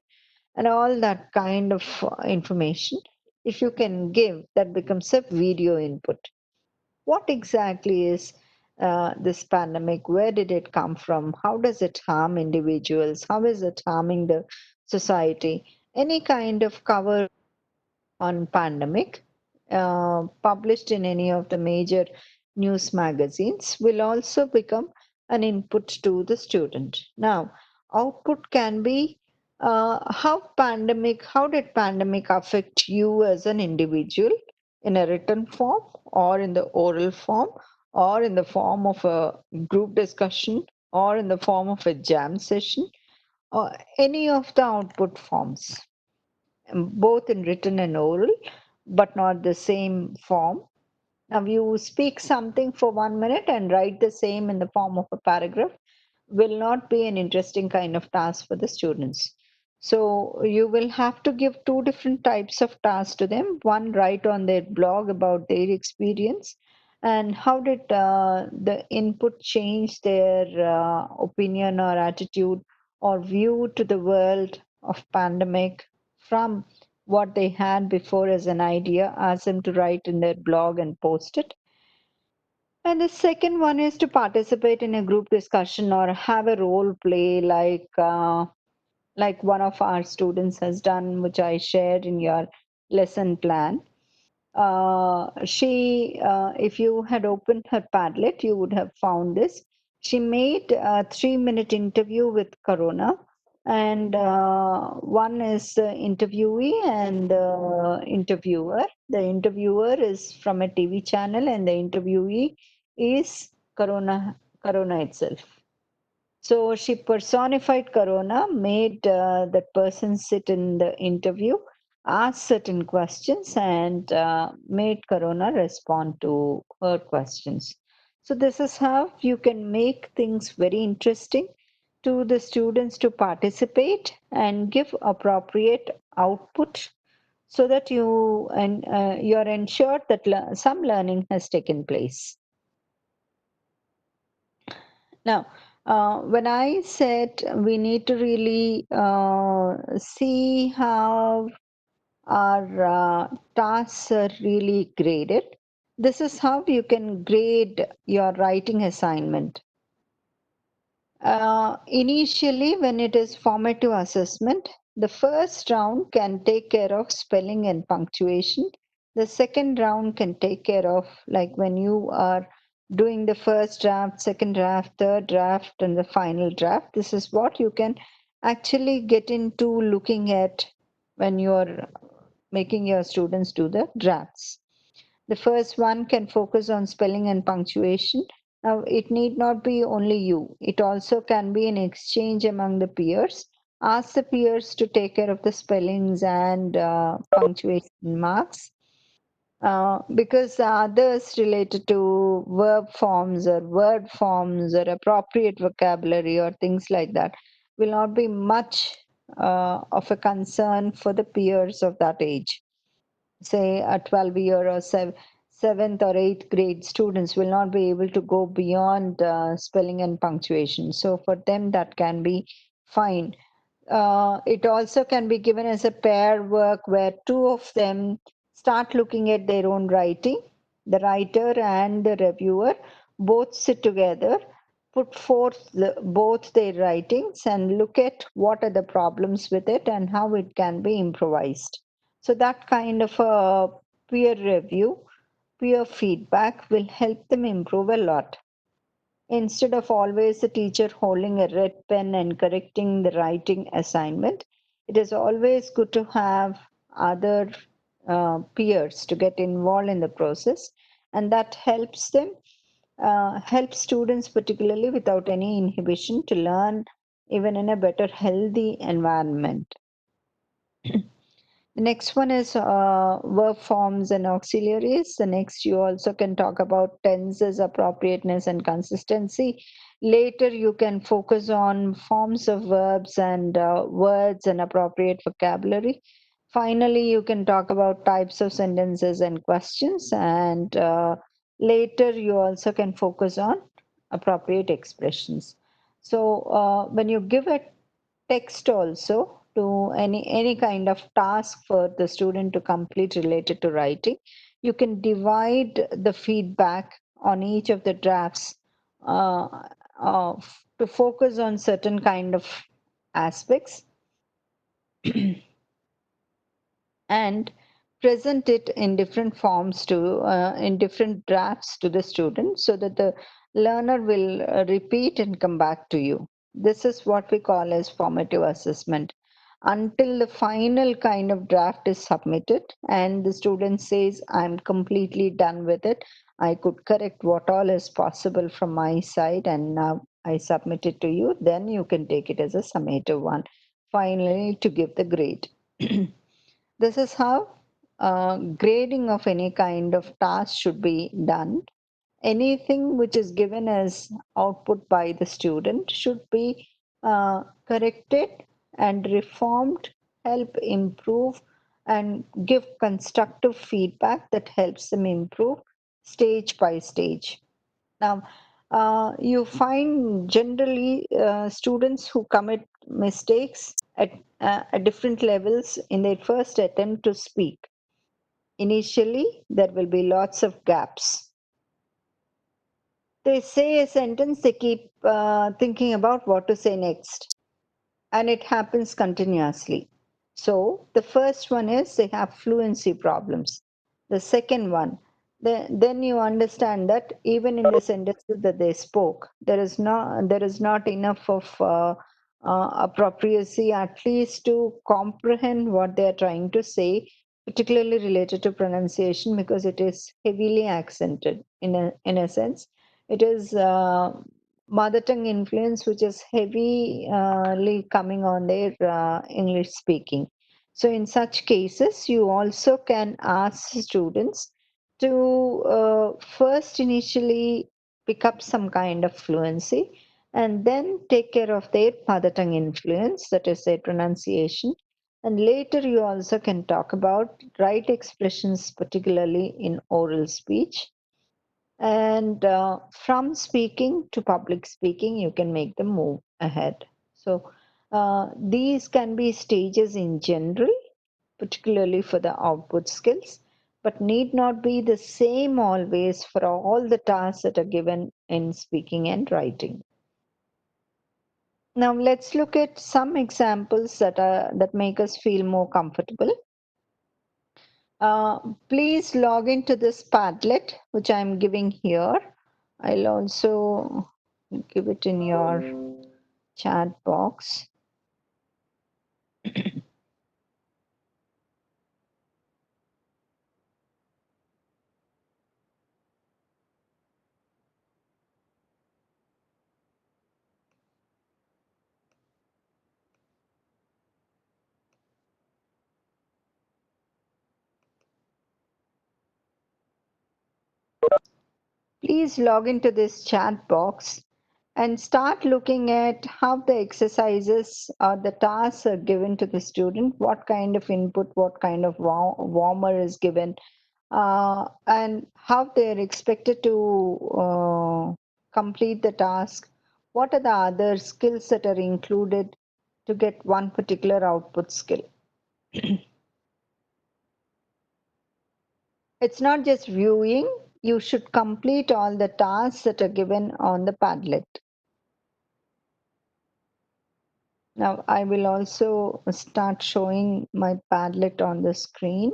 and all that kind of information. If you can give, that becomes a video input. What exactly is this pandemic? Where did it come from? How does it harm individuals? How is it harming the society? Any kind of cover on pandemic published in any of the major news magazines will also become an input to the student. Now, output can be how did pandemic affect you as an individual in a written form or in the oral form or in the form of a group discussion or in the form of a jam session or any of the output forms, both in written and oral, but not the same form. Now, you speak something for 1 minute and write the same in the form of a paragraph will not be an interesting kind of task for the students. So, you will have to give two different types of tasks to them. One, write on their blog about their experience and how did the input change their opinion or attitude or view to the world of pandemic from what they had before as an idea. Ask them to write in their blog and post it. And the second one is to participate in a group discussion or have a role play like one of our students has done, which I shared in your lesson plan. If you had opened her Padlet, you would have found this. She made a 3-minute interview with Corona, and one is the interviewee and the interviewer. The interviewer is from a TV channel, and the interviewee is Corona itself. So she personified Corona, made that person sit in the interview, ask certain questions, and made Corona respond to her questions. So this is how you can make things very interesting to the students to participate and give appropriate output so that you're ensured that some learning has taken place. Now, when I said we need to really see how our tasks are really graded, this is how you can grade your writing assignment. Initially, when it is formative assessment, the first round can take care of spelling and punctuation. The second round can take care of, like when you are doing the first draft, second draft, third draft, and the final draft. This is what you can actually get into looking at when you're making your students do the drafts. The first one can focus on spelling and punctuation. Now, it need not be only you. It also can be an exchange among the peers. Ask the peers to take care of the spellings and punctuation marks, because the others related to verb forms or word forms or appropriate vocabulary or things like that will not be much of a concern for the peers of that age. Say a 12-year or seventh or eighth grade students will not be able to go beyond spelling and punctuation. So for them, that can be fine. It also can be given as a pair work where two of them start looking at their own writing. The writer and the reviewer both sit together, put forth both their writings, and look at what are the problems with it and how it can be improvised. So, that kind of a peer review, peer feedback will help them improve a lot. Instead of always the teacher holding a red pen and correcting the writing assignment, it is always good to have other peers to get involved in the process, and that helps them, help students, particularly without any inhibition, to learn even in a better, healthy environment. The next one is verb forms and auxiliaries. The next, you also can talk about tenses, appropriateness, and consistency. Later, you can focus on forms of verbs and words and appropriate vocabulary. Finally, you can talk about types of sentences and questions. And later, you also can focus on appropriate expressions. So, when you give a text also to any kind of task for the student to complete related to writing, you can divide the feedback on each of the drafts uh, to focus on certain kind of aspects and present it in different forms to in different drafts to the student so that the learner will repeat and come back to you. This is what we call as formative assessment until the final kind of draft is submitted and the student says, I'm completely done with it, I could correct what all is possible from my side and now I submit it to you. Then you can take it as a summative one finally to give the grade. This is how grading of any kind of task should be done. Anything which is given as output by the student should be corrected and reformed, help improve, and give constructive feedback that helps them improve stage by stage. Now, you find generally students who commit mistakes at different levels in their first attempt to speak. Initially, there will be lots of gaps. They say a sentence, they keep thinking about what to say next, and it happens continuously. So, the first one is they have fluency problems. The second one, then you understand that even in the sentences that they spoke, there is not enough of appropriacy, at least to comprehend what they are trying to say, particularly related to pronunciation, because it is heavily accented in a sense. It is mother tongue influence which is heavily coming on their English speaking. So in such cases, you also can ask students to first initially pick up some kind of fluency and then take care of their mother tongue influence, that is their pronunciation. And later you also can talk about right expressions, particularly in oral speech, and from speaking to public speaking, you can make them move ahead. So these can be stages in general, particularly for the output skills, but need not be the same always for all the tasks that are given in speaking and writing. Now let's look at some examples that make us feel more comfortable. Please log into this Padlet, which I'm giving here. I'll also give it in your chat box. please log into this chat box and start looking at how the exercises or the tasks are given to the student, what kind of input, what kind of warmer is given, and how they're expected to complete the task. What are the other skills that are included to get one particular output skill? It's not just viewing, you should complete all the tasks that are given on the Padlet. Now I will also start showing my Padlet on the screen.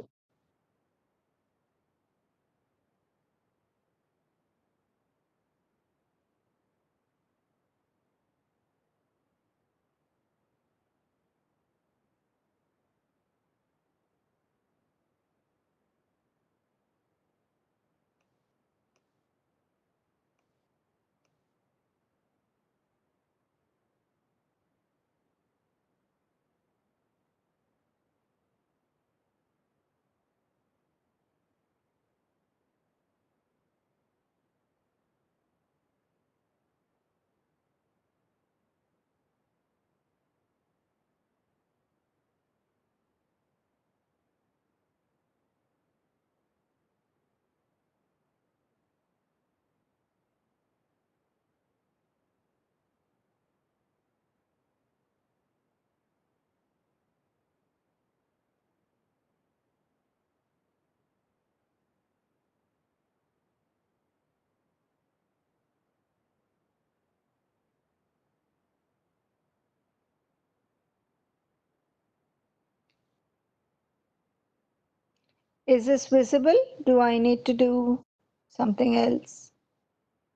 Is this visible? Do I need to do something else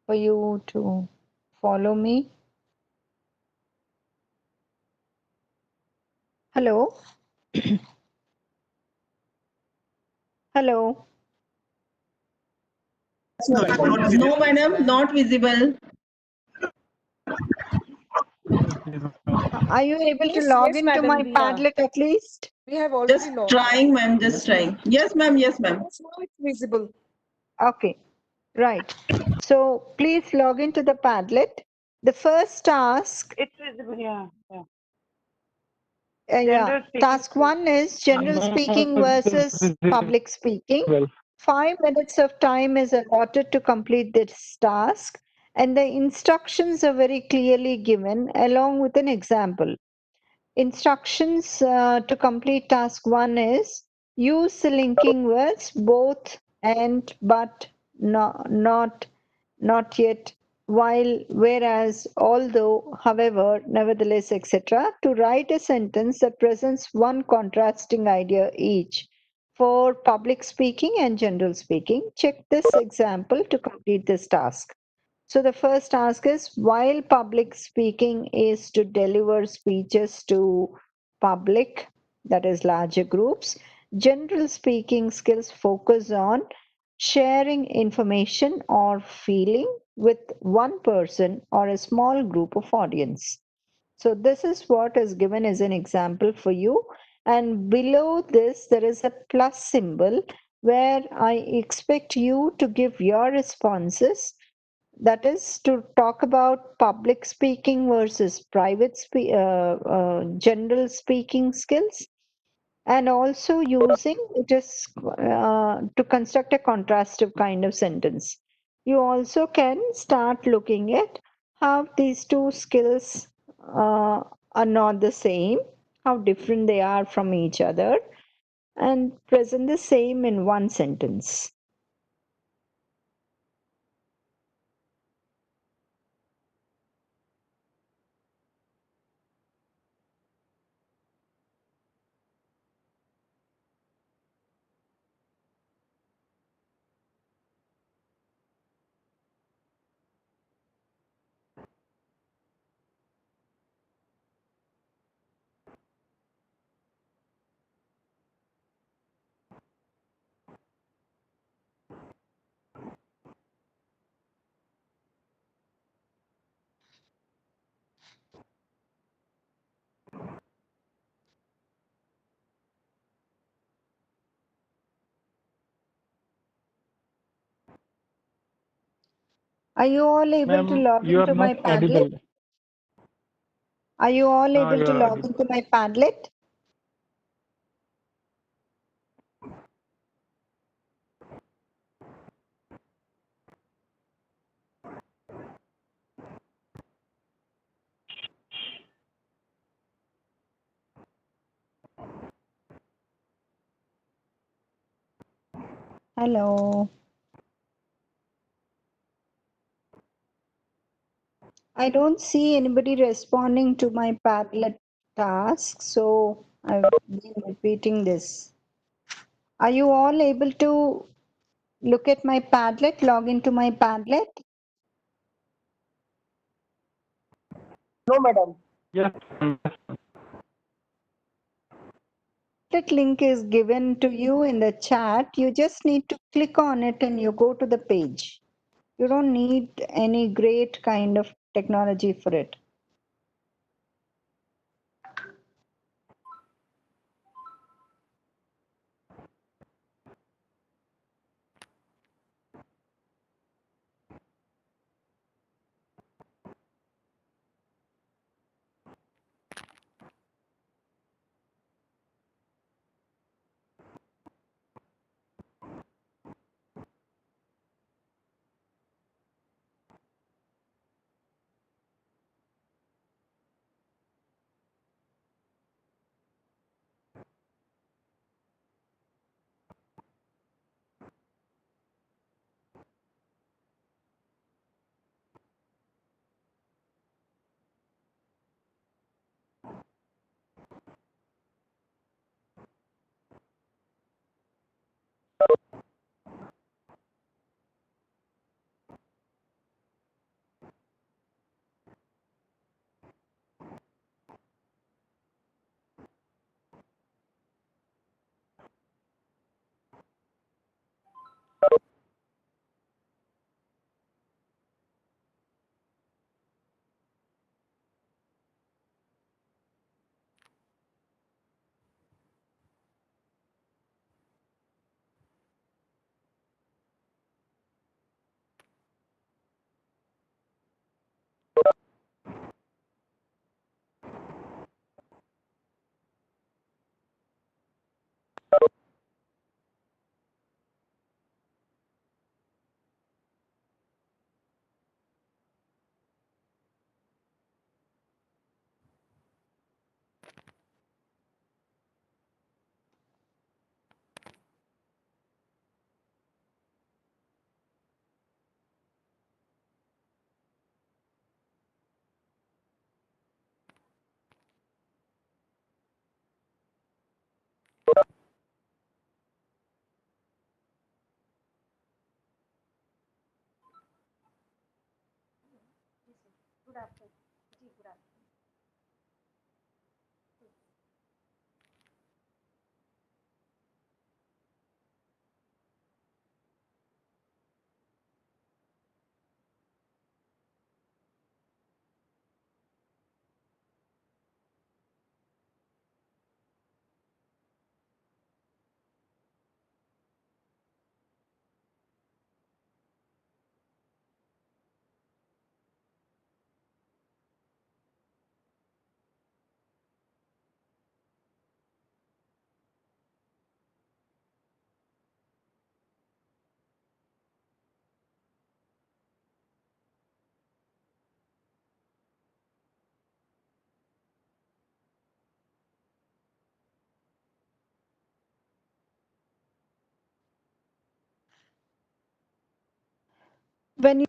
for you to follow me? Hello? Hello? No, madam, not visible. Are you able to Yes, log yes, into my madam. We are. Padlet at least? We have Just already logged in. trying, ma'am, just trying. Yes, ma'am, yes, ma'am. Yes, now it's visible. Okay, right. So please log into the Padlet. The first task, It's visible. Yeah. Yeah. yeah, General speaking task skills. one is general speaking versus public speaking. 5 minutes of time is allotted to complete this task, and the instructions are very clearly given along with an example. Instructions to complete task one is use the linking words both, and, but, not yet, while, whereas, although, however, nevertheless, etc. to write a sentence that presents one contrasting idea each. For public speaking and general speaking, check this example to complete this task. So the first task is, while public speaking is to deliver speeches to public, that is larger groups, general speaking skills focus on sharing information or feeling with one person or a small group of audience. So this is what is given as an example for you. And below this, there is a plus symbol where I expect you to give your responses, that is to talk about public speaking versus general speaking skills, and also using it is to construct a contrastive kind of sentence. You also can start looking at how these two skills are not the same, how different they are from each other, and present the same in one sentence. Are you all able to Ma'am, log you are into my not audible. Padlet? Are you all Now able you to are log audible. into my Padlet? Hello. I don't see anybody responding to my Padlet task, so I've been repeating this. Are you all able to look at my Padlet, log into my Padlet? No, madam. Yes, ma'am. Padlet link is given to you in the chat. You just need to click on it and you go to the page. You don't need any great kind of technology for it. When you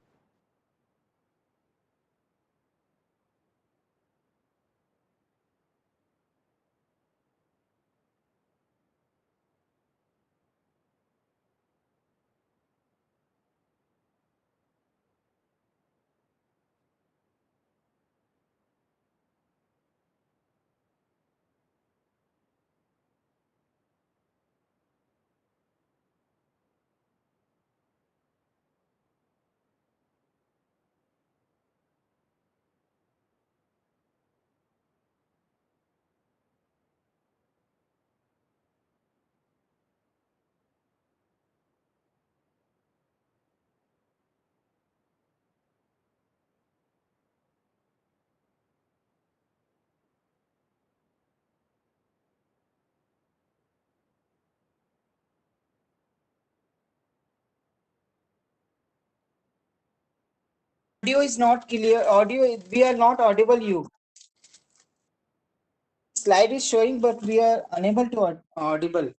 Audio is not clear. We are not audible. You slide is showing, but we are unable to audible.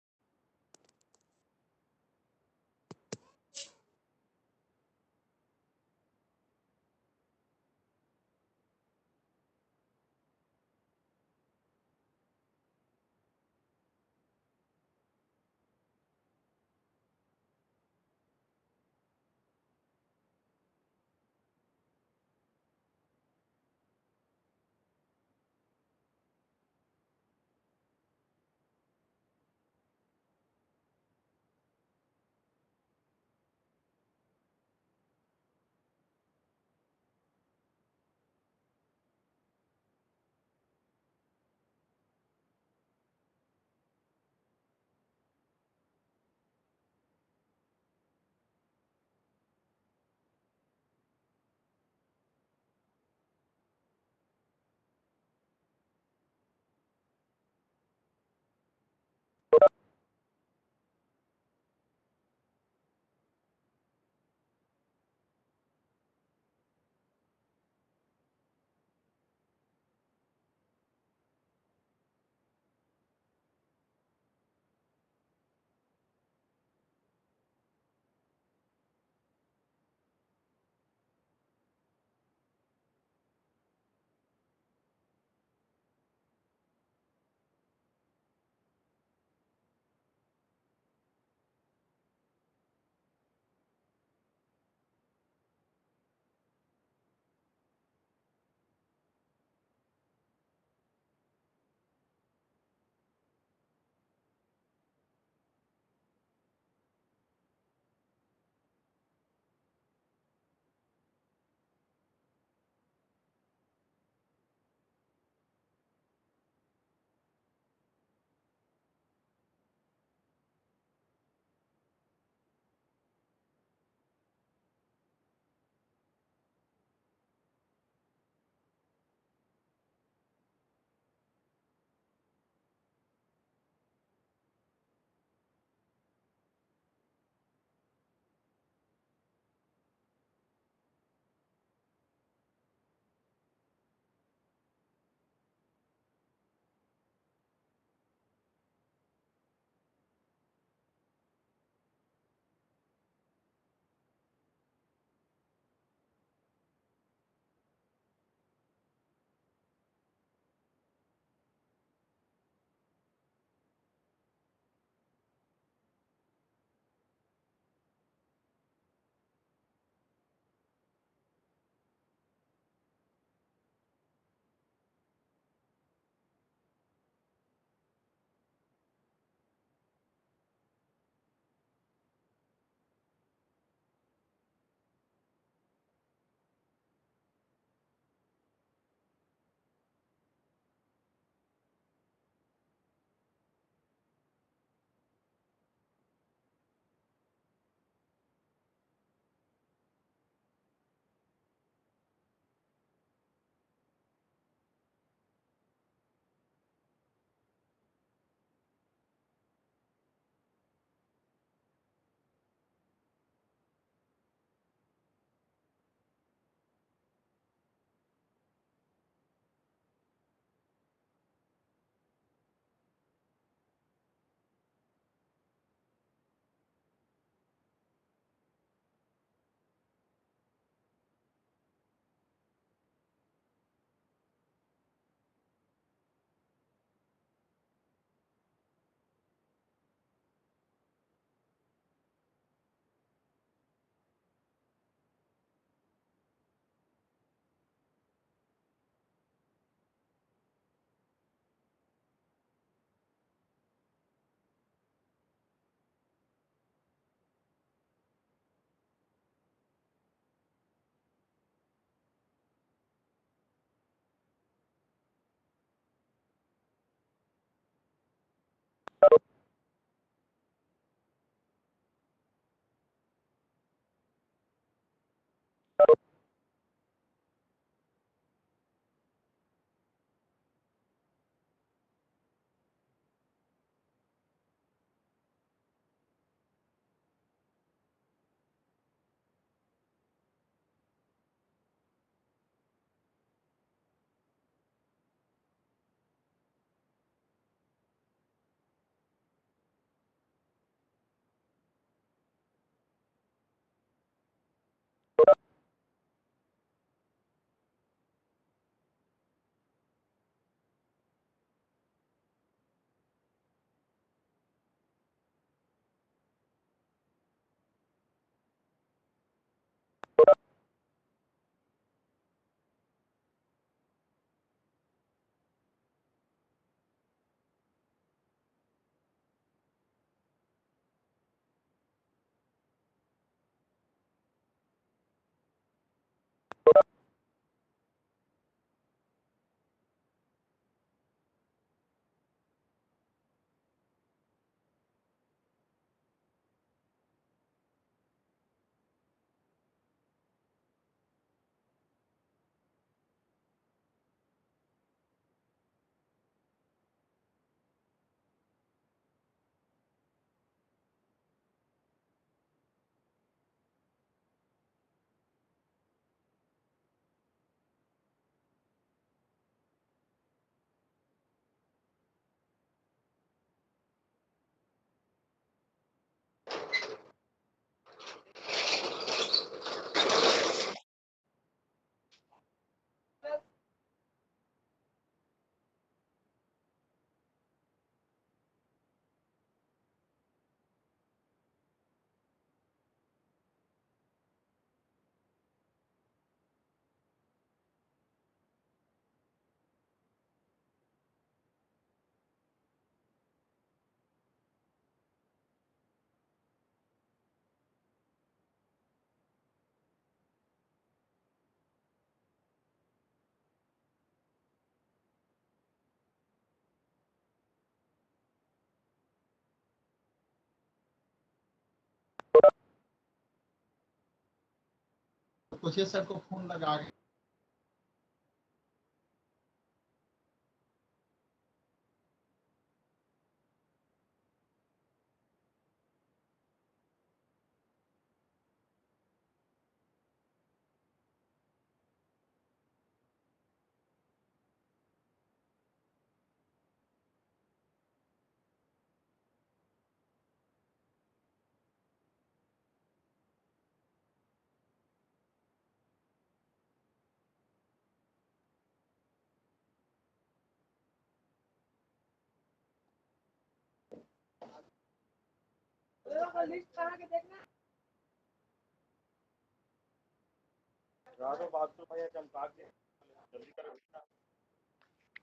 कोशिश sir को phone लगा के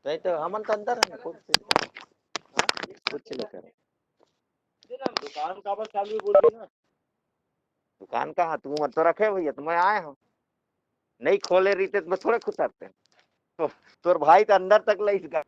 नहीं तो हमन तो अंदर है कुछ नहीं कर दुकान का बस चालू बोल ना दुकान कहाँ तू मत तो रखे भैया तो मैं आया हूँ नहीं खोले रही थे तो मैं थोड़े खुद तो तोर भाई तो अंदर तक ले इसका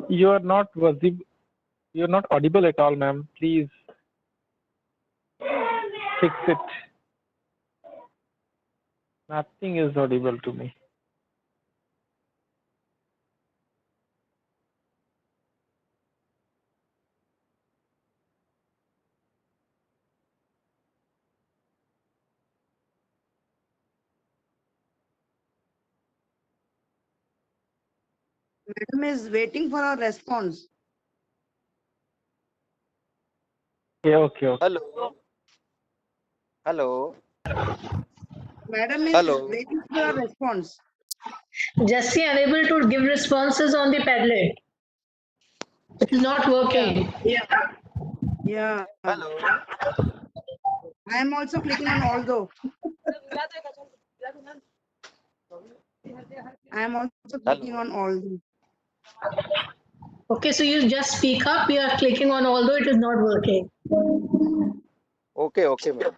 You are not visible. You are not audible at all, ma'am. Please fix it. Nothing is audible to me. Madam is waiting for our response. Yeah, okay, okay. Hello hello Madam is hello waiting for our response. Just unable to give responses on the Padlet. It is not working. Yeah. Hello I am also clicking on although. I am also clicking hello on although. Okay, so you just speak up. You are clicking on although it is not working. Okay okay ma'am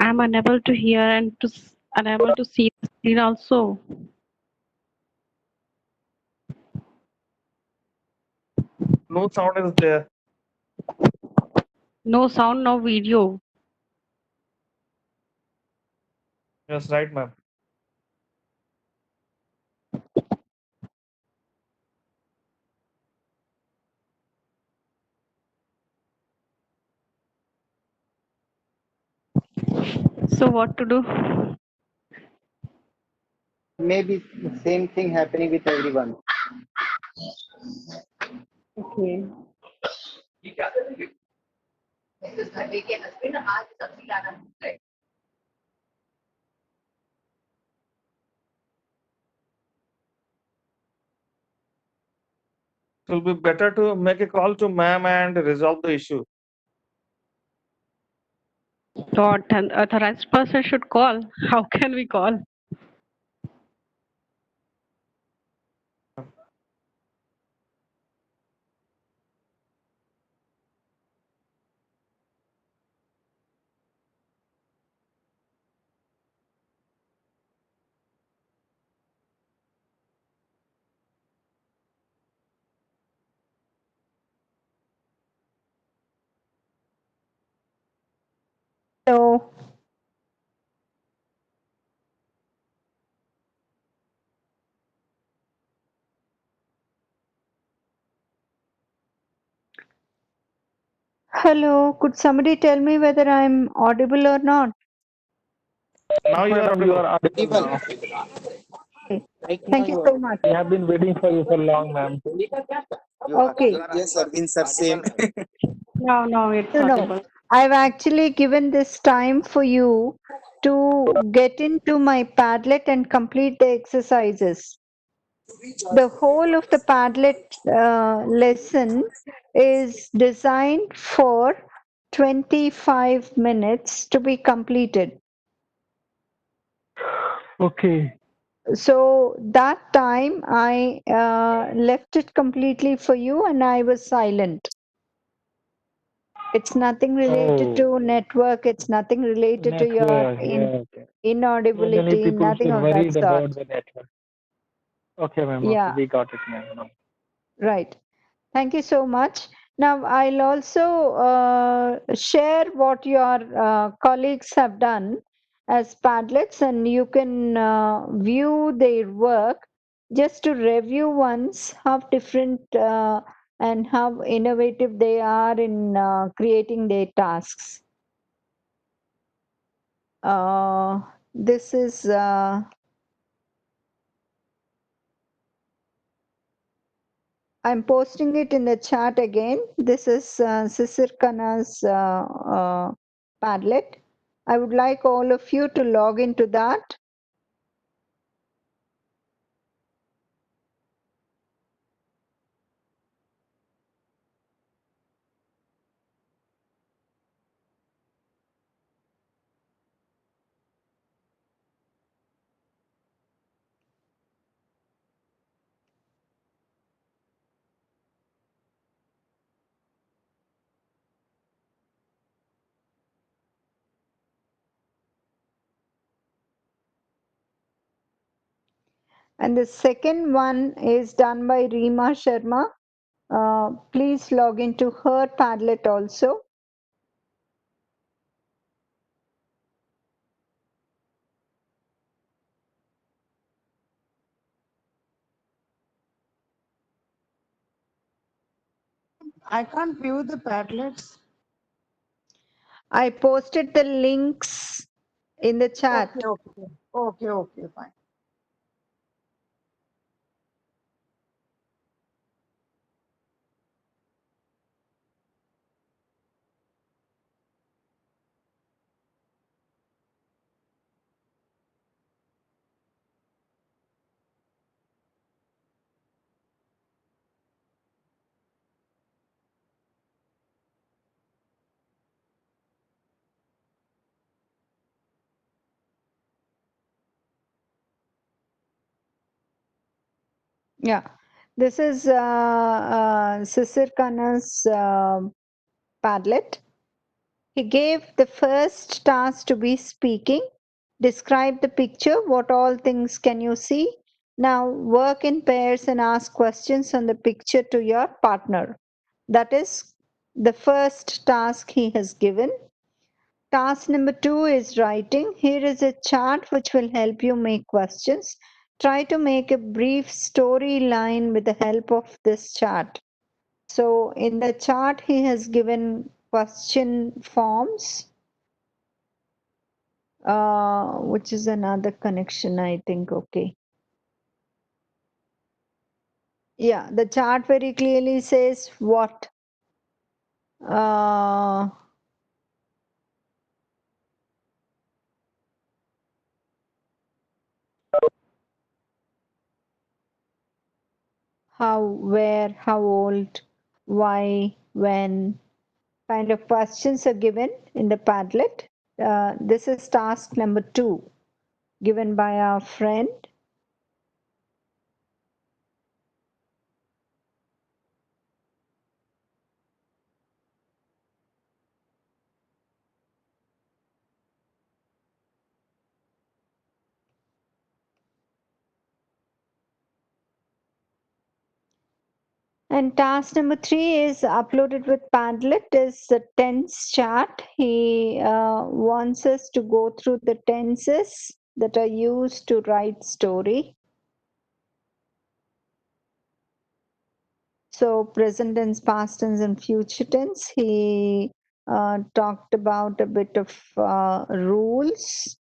I'm unable to hear and unable to see the screen also. No sound is there. No sound, no video. Yes, right, ma'am. So what to do? Maybe the same thing happening with everyone. Okay. It will be better to make a call to ma'am and resolve the issue. What an authorized person should call. How can we call? Hello. Hello. Could somebody tell me whether I'm audible or not? Now you are Madam, you audible. are audible Even now. Okay. right now Thank you you so are. much. We have been waiting for you for long, ma'am. Okay. You are Yes, Arvind sir, same. audible, ma'am. No, it's No. audible. I've actually given this time for you to get into my Padlet and complete the exercises. The whole of the Padlet lesson is designed for 25 minutes to be completed. Okay. So that time I left it completely for you and I was silent. It's nothing related Oh, to network. It's nothing related to your network. Yeah. Okay. Usually inaudibility, people nothing feel of that worried sort. about the network. Okay, ma'am. Okay, Yeah, we got it, ma'am. Now. right. Thank you so much. Now, I'll also share what your colleagues have done as Padlets, and you can view their work just to review once how different and how innovative they are in creating their tasks. This is I'm posting it in the chat again. This is Sisirkana's Padlet. I would like all of you to log into that. And the second one is done by Reema Sharma. Please log into her Padlet also. I can't view the Padlets. I posted the links in the chat. Okay, fine. Yeah, this is Sisir Khanna's Padlet. He gave the first task to be speaking. Describe the picture. What all things can you see? Now work in pairs and ask questions on the picture to your partner. That is the first task he has given. Task number 2 is writing. Here is a chart which will help you make questions. Try to make a brief storyline with the help of this chart. So in the chart, he has given question forms, which is another connection, I think. Okay. Yeah, the chart very clearly says what. How, where, how old, why, when, kind of questions are given in the Padlet. This is task number 2 given by our friend. And task number 3 is uploaded with Padlet, is the tense chart. He wants us to go through the tenses that are used to write story. So present tense, past tense, and future tense. He talked about a bit of rules.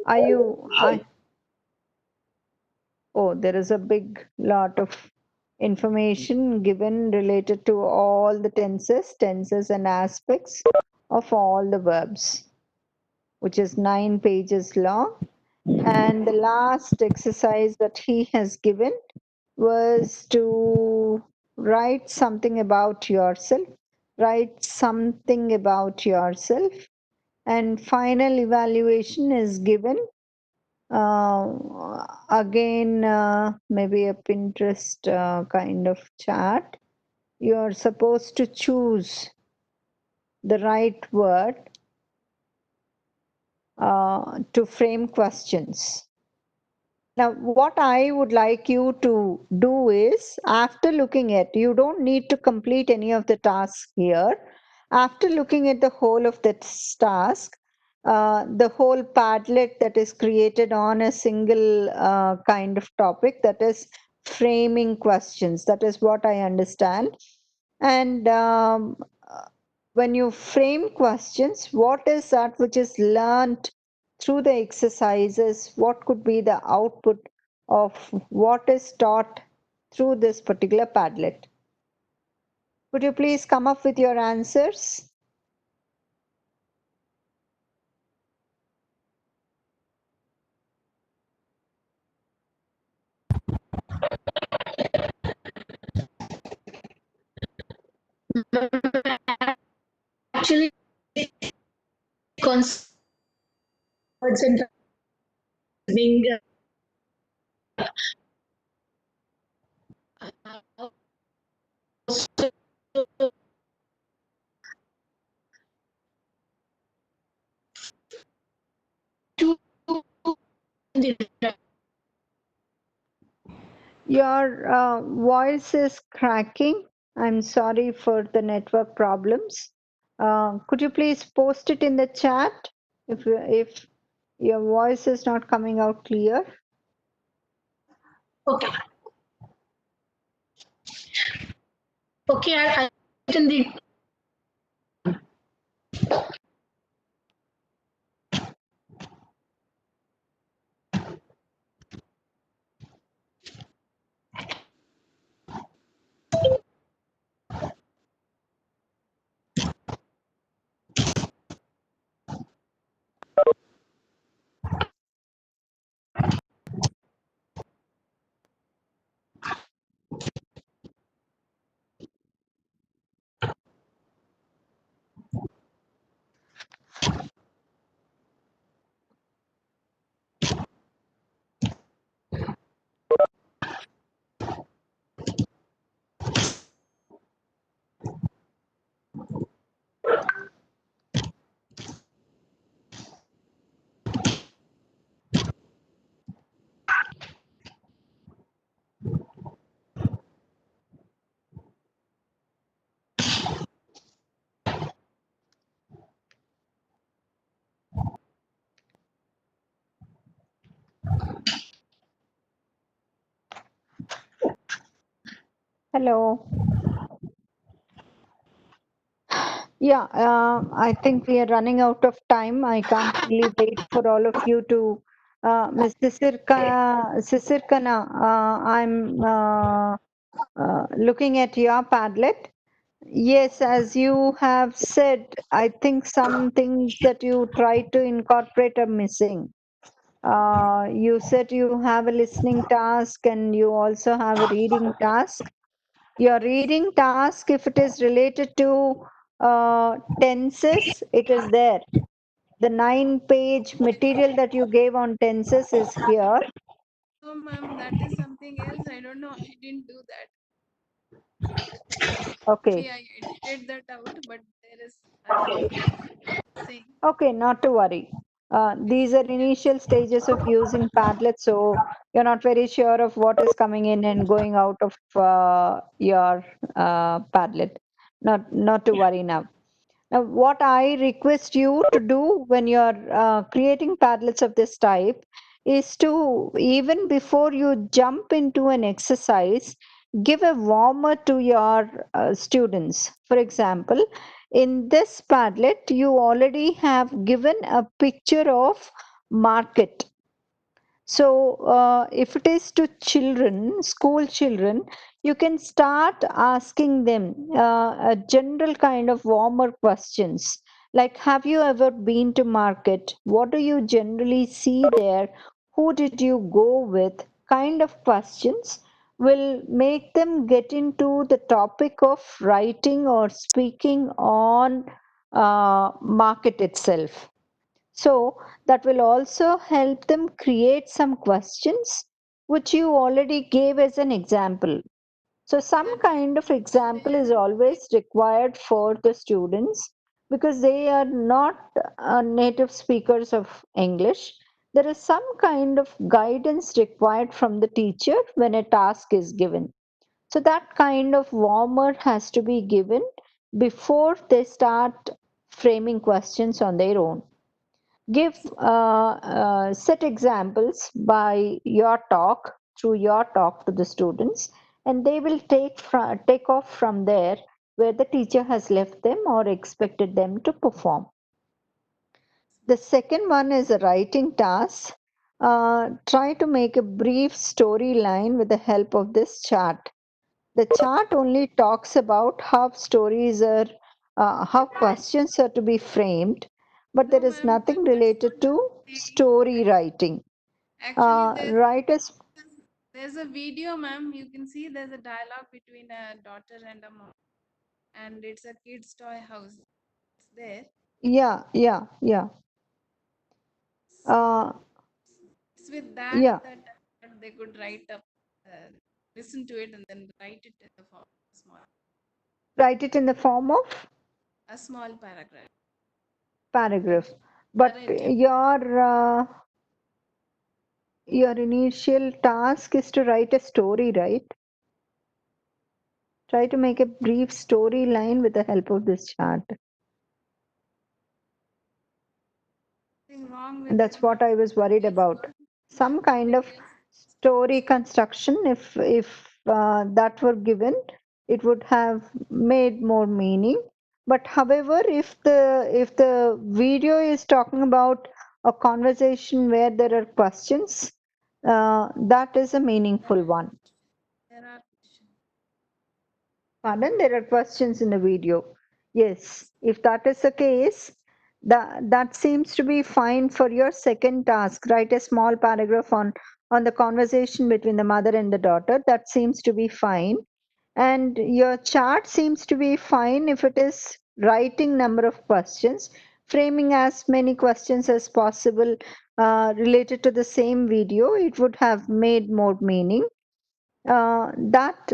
Are you? Oh, there is a big lot of information given related to all the tenses and aspects of all the verbs, which is 9 pages long. And the last exercise that he has given was to write something about yourself, write something about yourself. And final evaluation is given. Again, maybe a Pinterest kind of chart. You are supposed to choose the right word to frame questions. Now, what I would like you to do is, after looking at, you don't need to complete any of the tasks here. After looking at the whole of that task, the whole Padlet that is created on a single kind of topic, that is framing questions. That is what I understand. And when you frame questions, what is that which is learned through the exercises? What could be the output of what is taught through this particular Padlet? Could you please come up with your answers? Actually, words and being Your voice is cracking. I'm sorry for the network problems. Could you please post it in the chat if your voice is not coming out clear? okay. Okay, I'll put in the Hello. Yeah, I think we are running out of time. I can't really wait for all of you to. Ms. Sisirkana, I'm looking at your Padlet. Yes, as you have said, I think some things that you try to incorporate are missing. You said you have a listening task and you also have a reading task. Your reading task, if it is related to tenses, it is there. The 9-page material that you gave on tenses is here. So, ma'am, that is something else. I don't know. I didn't do that. Okay. Maybe I edited that out, but there is other thing. Okay, not to worry. These are initial stages of using Padlet, so you're not very sure of what is coming in and going out of your Padlet. Not to worry now. Now, what I request you to do when you're creating Padlets of this type is to, even before you jump into an exercise, give a warmer to your students. For example, in this Padlet, you already have given a picture of market. So, if it is to children, school children, you can start asking them a general kind of warmer questions like, have you ever been to market? What do you generally see there? Who did you go with? Kind of questions will make them get into the topic of writing or speaking on market itself. So that will also help them create some questions which you already gave as an example. So some kind of example is always required for the students because they are not native speakers of English. There is some kind of guidance required from the teacher when a task is given. So that kind of warmer has to be given before they start framing questions on their own. Give set examples by your talk, through your talk to the students, and they will take off from there where the teacher has left them or expected them to perform. The second one is a writing task. Try to make a brief storyline with the help of this chart. The chart only talks about how stories are, how questions are to be framed, but there is nothing related to story writing. Actually, Writers, there's a video, ma'am. You can see there's a dialogue between a daughter and a mom, and it's a kid's toy house. It's there. yeah. So it's with that Yeah, that they could write up, listen to it, and then write it in the form small, write it in the form of a small paragraph. paragraph. But Narrative. your initial task is to write a story, right? Try to make a brief storyline with the help of this chart. Nothing wrong with And it, that's ma'am. what I was worried about. Some kind of story construction, if that were given, it would have made more meaning. But however, if the video is talking about a conversation where there are questions, that is a meaningful one. There are Pardon, there are questions in the video. Yes, if that is the case, that seems to be fine for your second task. Write a small paragraph on the conversation between the mother and the daughter. That seems to be fine. And your chart seems to be fine if it is writing number of questions, framing as many questions as possible related to the same video. It would have made more meaning. That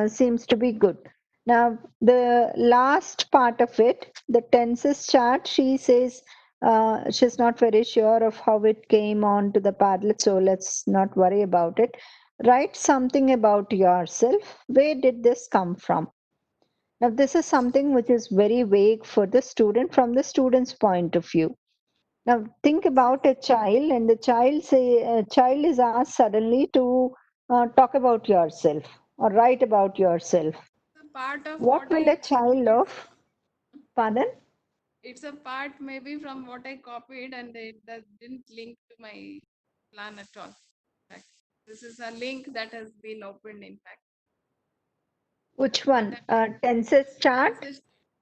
seems to be good. Now, the last part of it, the tenses chart, she says she's not very sure of how it came on to the Padlet, so let's not worry about it. Write something about yourself. Where did this come from? Now, this is something which is very vague for the student from the student's point of view. Now, think about a child, and the child is asked suddenly to talk about yourself. or write about yourself. It's a part of What what will I a child of, pardon? it's a part maybe from what I copied, and it that didn't link to my plan at all. In fact, this is a link that has been opened, in fact. Which But one? Tenses chart?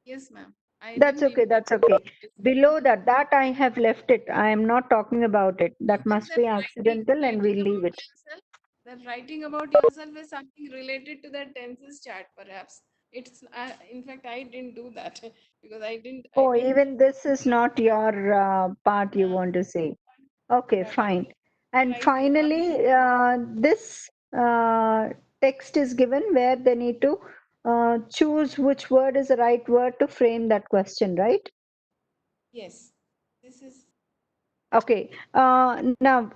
yes, ma'am. I That's didn't okay, even that's okay. Below that, that I have left it. I am not talking about it. That there's must that be accidental and we'll writing leave about it. yourself. That writing about yourself is something related to that tenses chart, perhaps. It's in fact I didn't do that because I Oh, didn't. even this is not your part you want to say. Okay, But I fine. And writing about finally, this text is given where they need to choose which word is the right word to frame that question, right? yes. This is Okay. Now,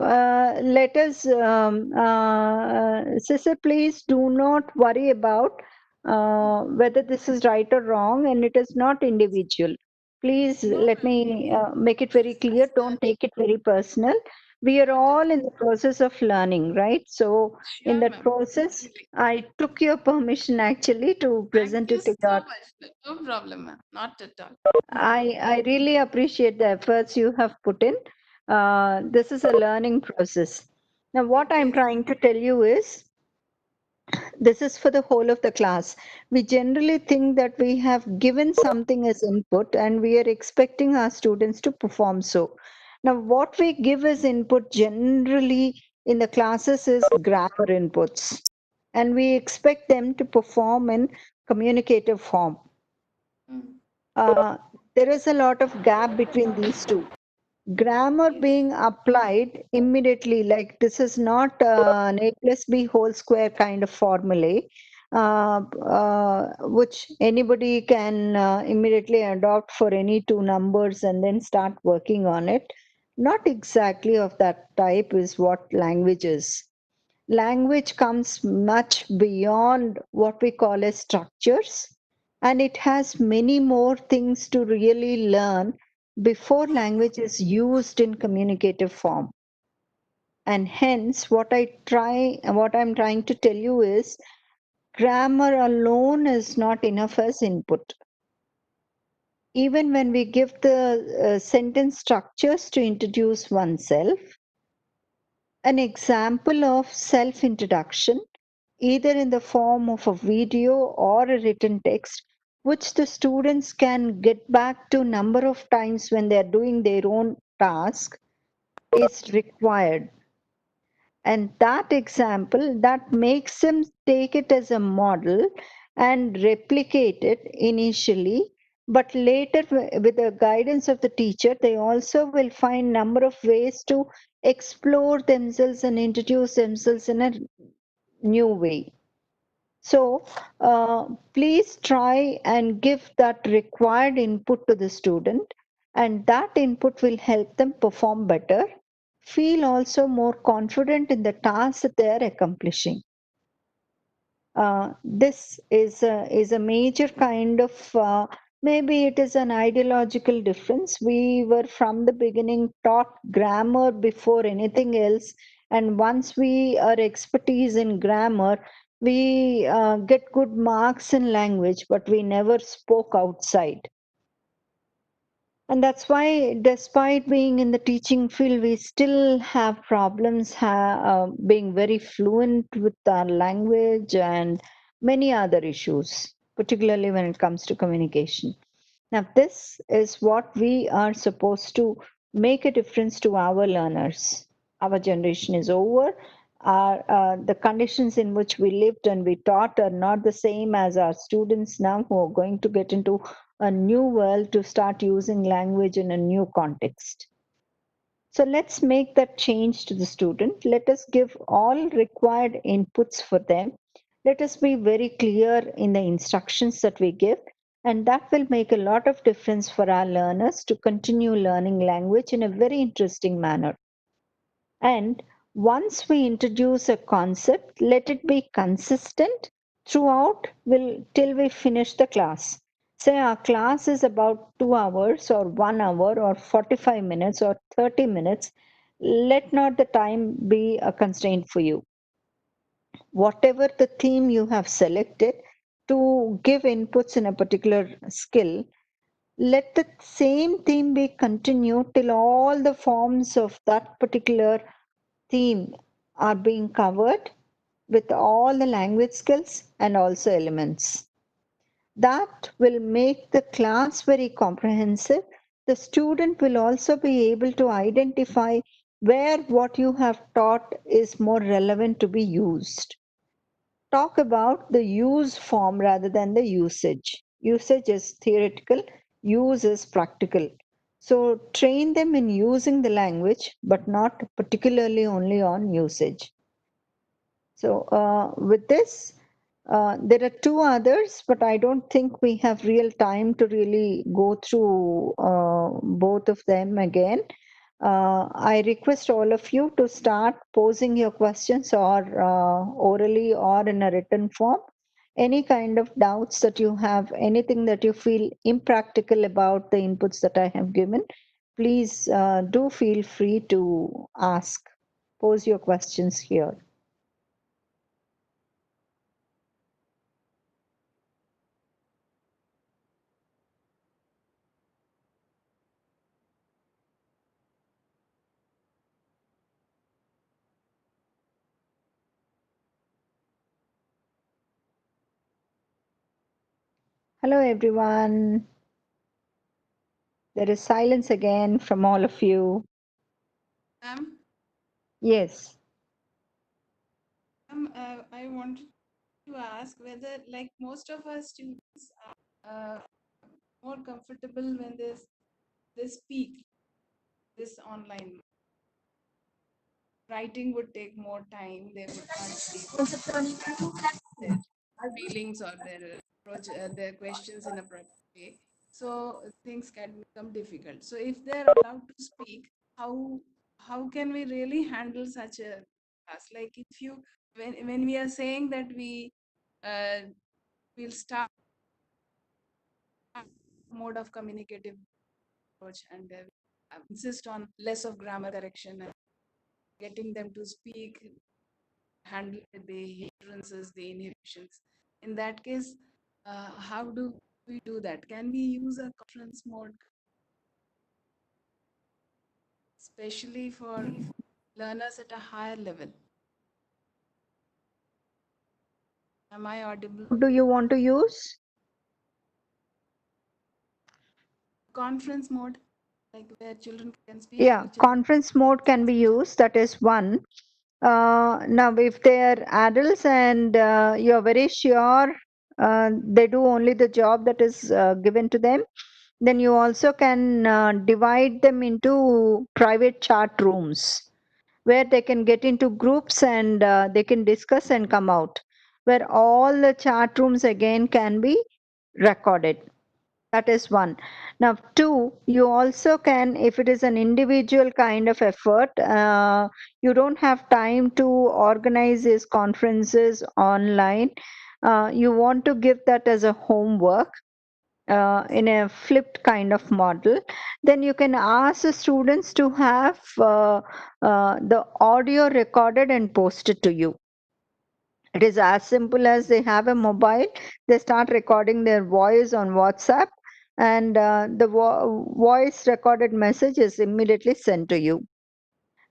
let us, Sister, please do not worry about whether this is right or wrong, and it is not individual. Please no, let ma'am. me make it very clear. Don't take it very personal. We are Not at all in the process of learning, right? So, in sure, that ma'am. process, I took your permission actually to Thank present you it to so your. much. No problem, ma'am. Not at all. I really appreciate the efforts you have put in. This is a learning process. Now, what It I'm is. trying to tell you is this is for the whole of the class. We generally think that we have given something as input and we are expecting our students to perform so. Now, what we give as input generally in the classes is grammar inputs, and we expect them to perform in communicative form. Uh, there is a lot of gap between these two. Grammar being applied immediately, like this is not an a plus b whole square kind of formulae, which anybody can immediately adopt for any two numbers and then start working on it. Not exactly of that type is what language is. Language comes much beyond what we call as structures, and it has many more things to really learn before language is used in communicative form. And hence, what I'm trying to tell you is grammar alone is not enough as input. Even when we give the sentence structures to introduce oneself, an example of self introduction, either in the form of a video or a written text, which the students can get back to number of times when they are doing their own task, is required. And that example that makes them take it as a model and replicate it initially, but later with the guidance of the teacher they also will find number of ways to explore themselves and introduce themselves in a new way. So please try and give that required input to the student, and that input will help them perform better, feel also more confident in the task that they are accomplishing. This is a major kind of maybe it is an ideological difference. We were from the beginning taught grammar before anything else, and once we are expertise in grammar, we get good marks in language, but we never spoke outside. And that's why, despite being in the teaching field, we still have problems being very fluent with our language and many other issues, particularly when it comes to communication. Now, this is what we are supposed to make a difference to our learners. Our generation is over. The conditions in which we lived and we taught are not the same as our students now who are going to get into a new world to start using language in a new context. So let's make that change to the student. Let us give all required inputs for them. Let us be very clear in the instructions that we give, and that will make a lot of difference for our learners to continue learning language in a very interesting manner. And once we introduce a concept, let it be consistent throughout till we finish the class. Say our class is about 2 hours or 1 hour or 45 minutes or 30 minutes. Let not the time be a constraint for you. whatever the theme you have selected to give inputs in a particular skill, let the same theme be continued till all the forms of that particular theme are being covered with all the language skills and also elements. That will make the class very comprehensive. The student will also be able to identify where what you have taught is more relevant to be used. Talk about the use form rather than the usage. Usage is theoretical, use is practical. So train them in using the language, but not particularly only on usage. So with this, there are two others, but I don't think we have real time to really go through both of them again. I request all of you to start posing your questions or orally or in a written form. Any kind of doubts that you have, anything that you feel impractical about the inputs that I have given, please do feel free to ask. Pose your questions here. Hello, everyone. There is silence again from all of you. Yes. I wanted to ask whether, like, most of our students are more comfortable when they speak this online. Writing would take more time. They would not be able to their feelings or their questions in a proper way. So things can become difficult. So if they're allowed to speak, how can we really handle such a class? Like, if you when we are saying that uh, we'll start mode of communicative approach and insist on less of grammar correction and getting them to speak, handle the hindrances, the inhibitions. In that case, how do we do that? Can we use a conference mode, especially for learners at a higher level? Am I audible? Do you want to use? Conference mode, like where children can speak, Yeah, teachers. conference mode can be used. That is one. Now, if they are adults and you're very sure they do only the job that is given to them, then you also can divide them into private chat rooms where they can get into groups and they can discuss and come out, where all the chat rooms again can be recorded. That is one. Now, two, you also can, if it is an individual kind of effort, you don't have time to organize these conferences online. You want to give that as a homework in a flipped kind of model, then you can ask the students to have the audio recorded and posted to you. It is as simple as they have a mobile, they start recording their voice on WhatsApp, and the voice recorded message is immediately sent to you.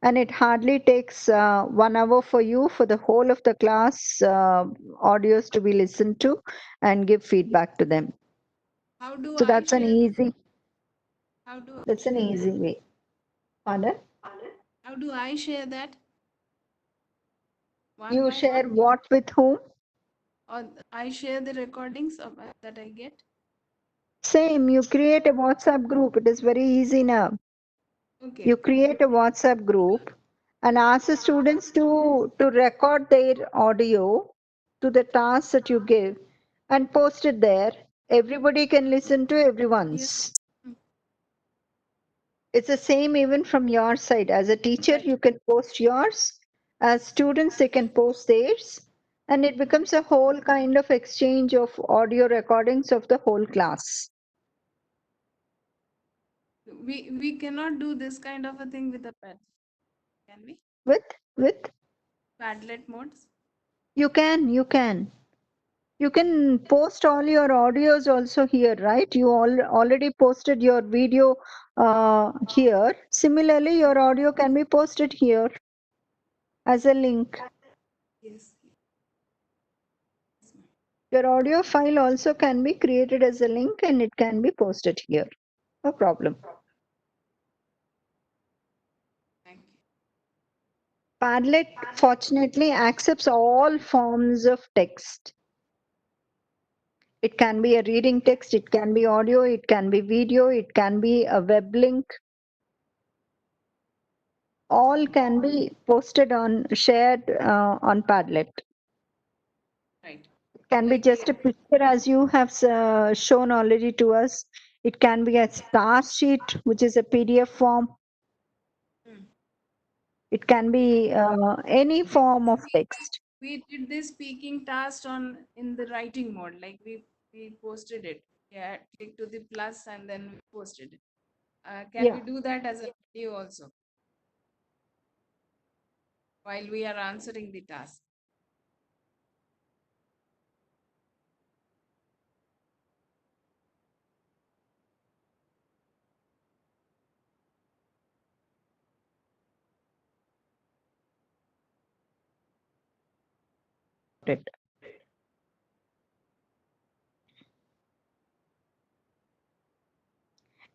And it hardly takes 1 hour for you for the whole of the class audios to be listened to and give feedback to them. How do So I that's an share? easy. How do That's an easy way. Pardon? how do I share that? One You by one, share what with whom? or I share the recordings of, that I get? Same. You create a WhatsApp group. It is very easy now. Okay. You create a WhatsApp group and ask the students to record their audio to the task that you give and post it there. Everybody can listen to everyone's. Mm. It's the same even from your side. As a teacher, Right. you can post yours. As students, they can post theirs. And it becomes a whole kind of exchange of audio recordings of the whole class. We cannot do this kind of a thing with a pad, can we? With Padlet modes. You can. You can post all your audios also here, right? You already posted your video here. Similarly, your audio can be posted here as a link. Yes. Your audio file also can be created as a link and it can be posted here. No problem. Thank you. Padlet fortunately accepts all forms of text. It can be a reading text, it can be audio, it can be video, it can be a web link. All can be posted on, shared on Padlet. Right. It can be Like just a picture as you have shown already to us. It can be a star sheet, which is a PDF form. It can be any form of text. we did this speaking task on in the writing mode. Like we posted it. Yeah, click to the plus and then we posted it. Can Yeah. we do that as a video also while we are answering the task? It.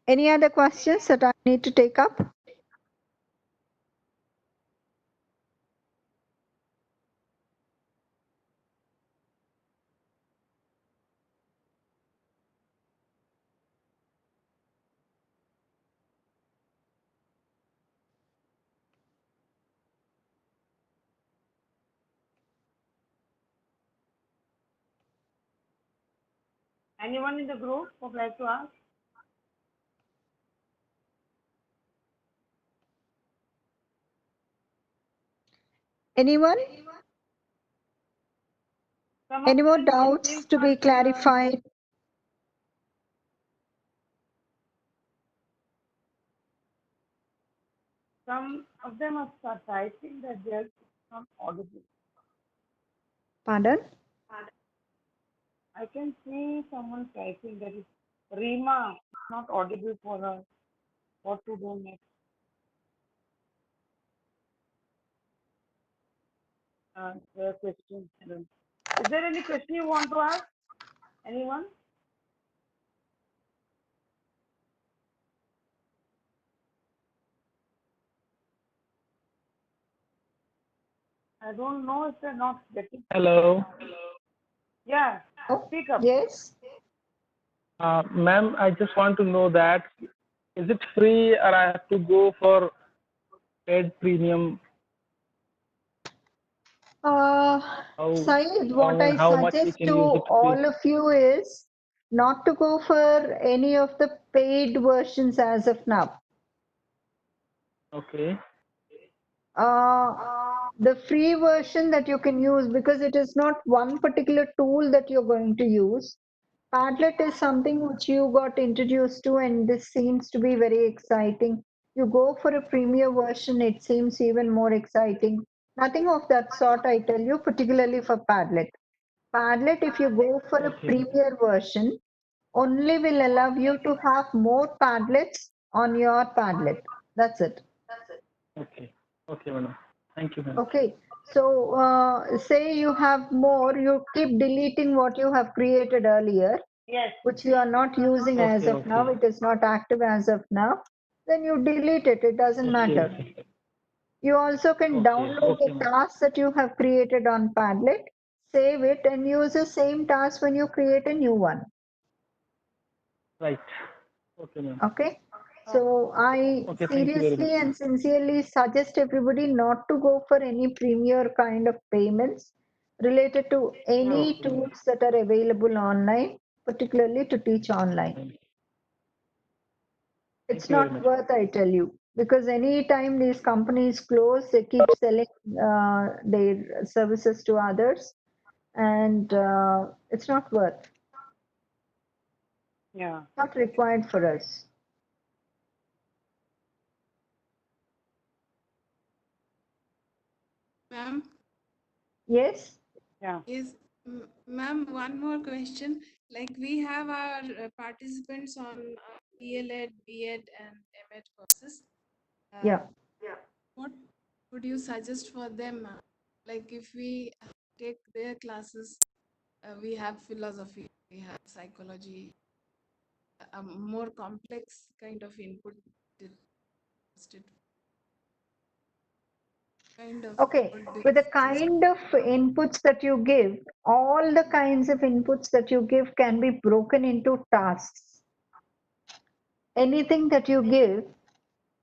Any other questions that I need to take up? Anyone in the group would like to ask? Anyone? Some of Any more them it doubts seems to be not clarified? some of them are typing that they're not audible. Pardon? I can see someone typing that is Rima not audible for her. What to do next? The question. Is there any question you want to ask? Anyone? I don't know if they're not getting. Hello. Yeah, Oh, speak up. yes. Ma'am, I just want to know that is it free or I have to go for paid premium? How Syed, what I how much we suggest can to use it free? all of you is not to go for any of the paid versions as of now. Okay. The free version that you can use, because it is not one particular tool that you're going to use. Padlet is something which you got introduced to, and this seems to be very exciting. You go for a premier version, it seems even more exciting. Nothing of that sort, I tell you, particularly for Padlet. Padlet, if you go for a Okay. premier version, only will allow you to have more Padlets on your Padlet. That's it. Okay. Okay, madam. Thank you, ma'am. Okay. So, say you have more, you keep deleting what you have created earlier, Yes. which you are not using as Okay, of now, okay. it is not active as of now, then you delete it, it doesn't Okay, matter. okay. You also can Okay, download the okay, ma'am. task that you have created on Padlet, save it, and use the same task when you create a new one. Right. Okay, ma'am. Okay. So I Okay, thank you very much, seriously ma'am. and sincerely suggest everybody not to go for any premier kind of payments related to any Okay, ma'am. tools that are available online, particularly to teach online. Thank It's you very not much. worth, I tell you, because anytime these companies close, they keep selling their services to others, and it's not worth, Yeah. not required for us. Ma'am, Yes? Yeah. Yes, ma'am, one more question. Like we have our participants on DLED, B.Ed and M.Ed courses. Uh, Yeah. what would you suggest for them? Like if we take their classes, we have philosophy, we have psychology, a more complex kind of input. Did kind of Okay, would be with the suggest. kind of inputs that you give, all the kinds of inputs that you give can be broken into tasks. Anything that you give,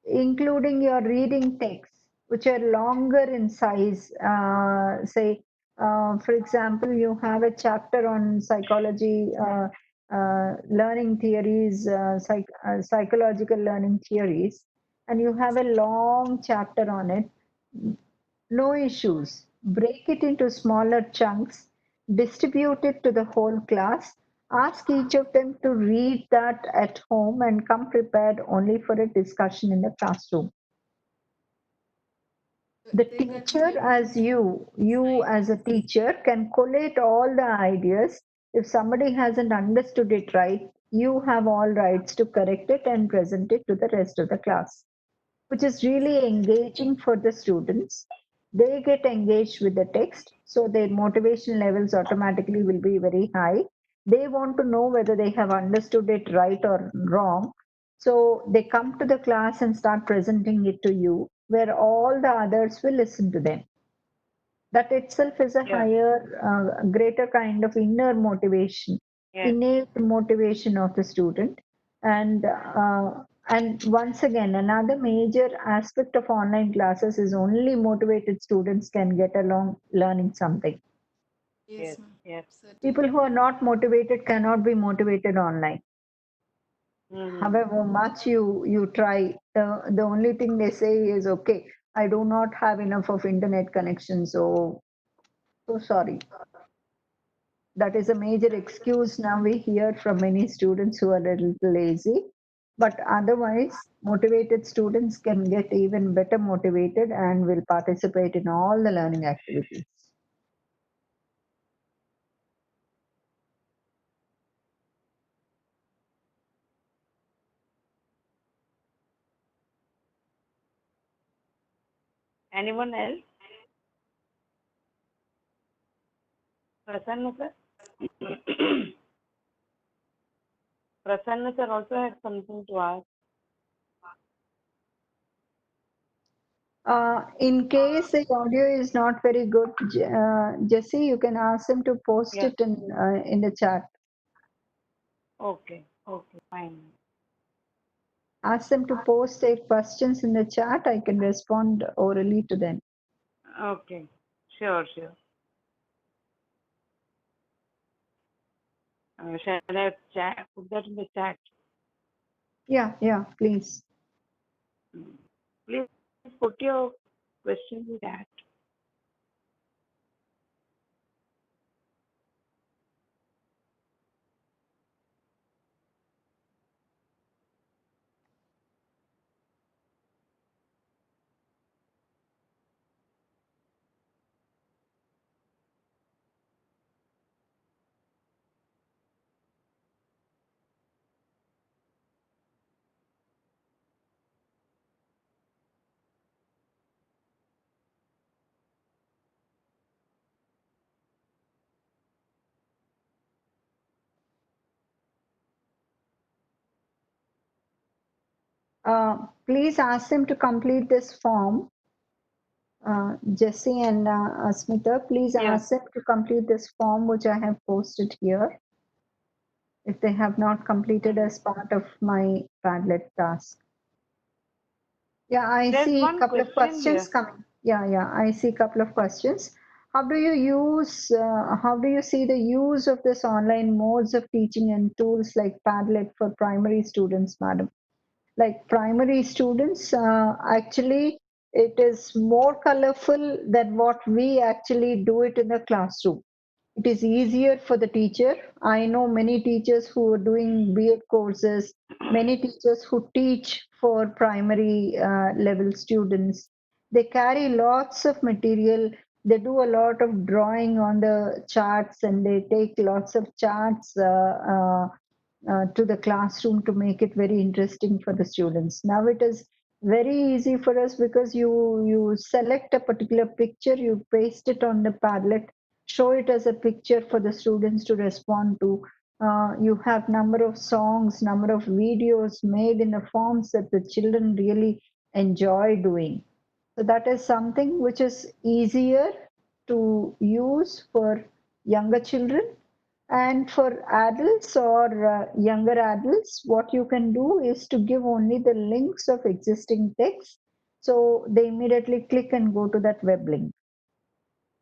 including your reading texts, which are longer in size, say, for example, you have a chapter on psychology, learning theories, psychological learning theories, and you have a long chapter on it. No issues. Break it into smaller chunks, distribute it to the whole class, ask each of them to read that at home and come prepared only for a discussion in the classroom. The They can teacher, as you as a teacher, can collate all the ideas. If somebody hasn't understood it right, you have all rights to correct it and present it to the rest of the class, which is really engaging for the students. They get engaged with the text, so their motivation levels automatically will be very high. They want to know whether they have understood it right or wrong. So they come to the class and start presenting it to you, where all the others will listen to them. That itself is a Yeah. higher, greater kind of inner motivation, Yes. innate motivation of the student. And once again, another major aspect of online classes is only motivated students can get along learning something. yes, Yes. ma'am. Yes. People Certainly. who are not motivated cannot be motivated online. Mm-hmm. However much you try, the only thing they say is, okay, I do not have enough of internet connection, so sorry. That is a major excuse now we hear from many students who are a little lazy. But otherwise, motivated students can get even better motivated and will participate in all the learning activities. Anyone else? Prasanna sir? Prasanna sir also had something to ask. In case the audio is not very good, Jesse, you can ask them to post Yeah. it in the chat. Okay. Okay. Fine. Ask them to post their questions in the chat. I can respond orally to them. Okay. Sure. Sure. Shall I chat, put that in the chat? Yeah, please. Please put your question in chat. Please ask them to complete this form. Jesse and Smita, please Yeah. ask them to complete this form which I have posted here if they have not completed as part of my Padlet task. Yeah, I There's see a one couple of question questions here. coming. Yeah, I see a couple of questions. How do you see the use of this online modes of teaching and tools like Padlet for primary students, madam? Like primary students, actually, it is more colorful than what we actually do it in the classroom. It is easier for the teacher. I know many teachers who are doing B.Ed courses, many teachers who teach for primary level students. They carry lots of material They do a lot of drawing on the charts, and they take lots of charts to the classroom to make it very interesting for the students. Now it is very easy for us because you select a particular picture, you paste it on the Padlet, show it as a picture for the students to respond to. You have number of songs, number of videos made in the forms that the children really enjoy doing. So that is something which is easier to use for younger children. And for adults or younger adults, what you can do is to give only the links of existing text. So they immediately click and go to that web link.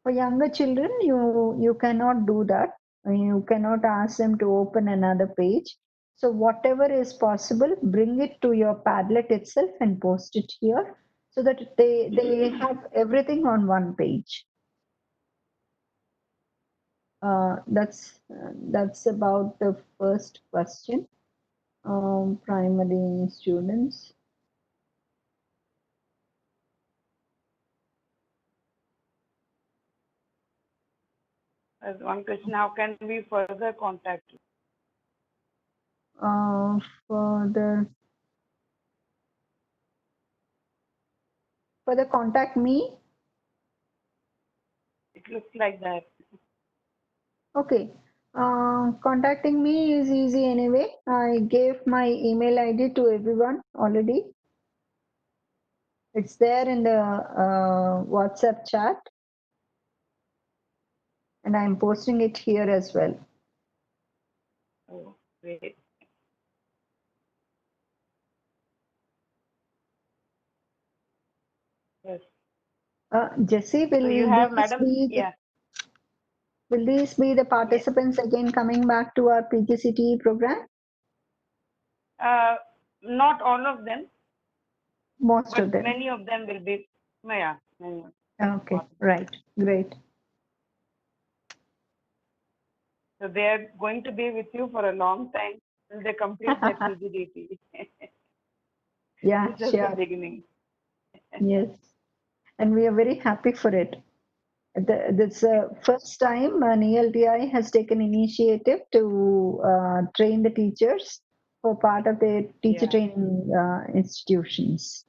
For younger children, you cannot do that. You cannot ask them to open another page. So whatever is possible, bring it to your Padlet itself and post it here so that they have everything on one page. That's about the first question. Primary students. There's one question: how can we further contact you? Further contact me. It looks like that. Okay. Contacting me is easy anyway. I gave my email ID to everyone already. It's there in the WhatsApp chat. And I'm posting it here as well. Oh, great. Yes. Jesse, will So you have, these madam? be Yeah. will these be the participants again coming back to our PGCT program? Not all of them. Most but of them. many of them will be, yeah. Many. Okay, right, great. So they are going to be with you for a long time till they complete their PGDT. Yeah, This is sure. the beginning. Yes, and we are very happy for it. This first time an ELTI has taken initiative to train the teachers for part of their teacher training institutions,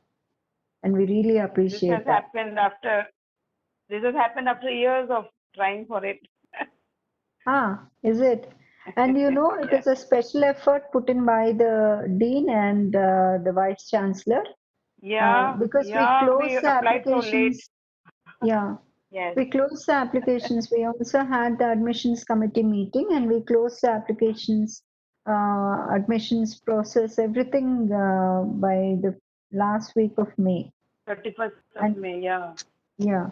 and we really This appreciate has that. happened after. This has happened after years of trying for it. Is it? And you know, it is a special effort put in by the dean and the vice chancellor. Because we we close the applied so late. applications. Yeah. Yes. We closed the applications. We also had the admissions committee meeting, and we closed the applications, admissions process, everything by the last week of May. 31st of May, yeah. Yeah.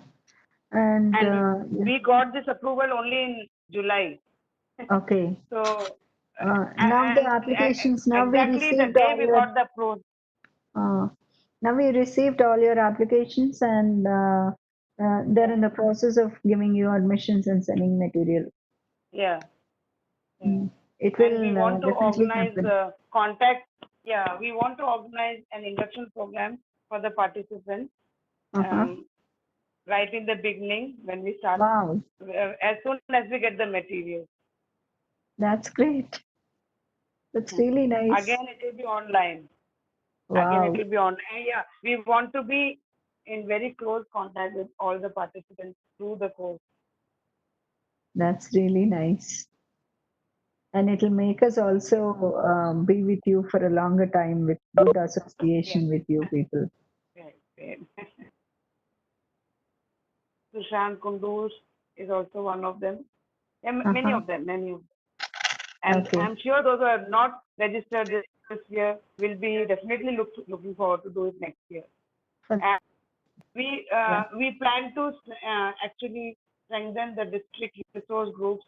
And we got this approval only in July. Okay. So now the applications, now we exactly the received day all we your, got the approval. now we received all your applications, and they're in the process of giving you admissions and sending material. Yeah. It will and we want to definitely organize happen. contact. Yeah, we want to organize an induction program for the participants. Right in the beginning when we start. Wow. As soon as we get the material. That's great. That's really nice. Again, it will be online. Wow. Again, it will be online. Yeah, we want to be in very close contact with all the participants through the course. That's really nice. And it'll make us also be with you for a longer time with good association with you people. Right. Sushant Kunduz is also one of them. Yeah, many of them. And I'm sure those who are not registered this year will be definitely looking forward to do it next year. And we plan to actually strengthen the district resource groups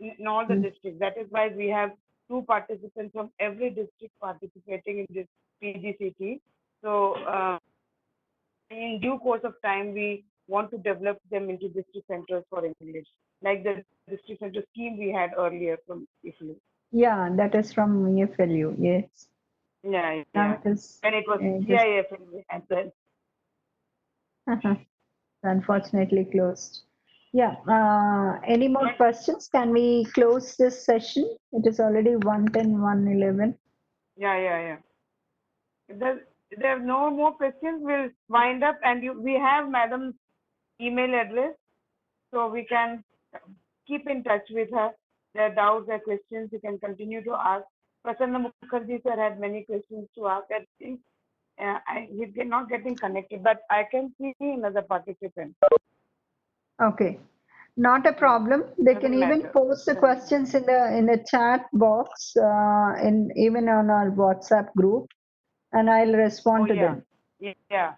in all the districts. That is why we have 2 participants from every district participating in this PGCT. So in due course of time, we want to develop them into district centers for English, like the district center scheme we had earlier from IFLU. Yeah, that is from EFLU, yes. Yeah. Now it is, and it was CIF we had then. Unfortunately closed. Yeah. Any more questions? Can we close this session? It is already 1:10, 1:11. Yeah. If there are no more questions, we'll wind up, and we have Madam's email address, so we can keep in touch with her. Their doubts, their questions, you can continue to ask. Prasanna Mukherjee sir had many questions to ask. I think he's not getting connected, but I can see another participant. Okay. Not a problem. They can even post the questions in the chat box, even on our WhatsApp group, and I'll respond to them. Yeah.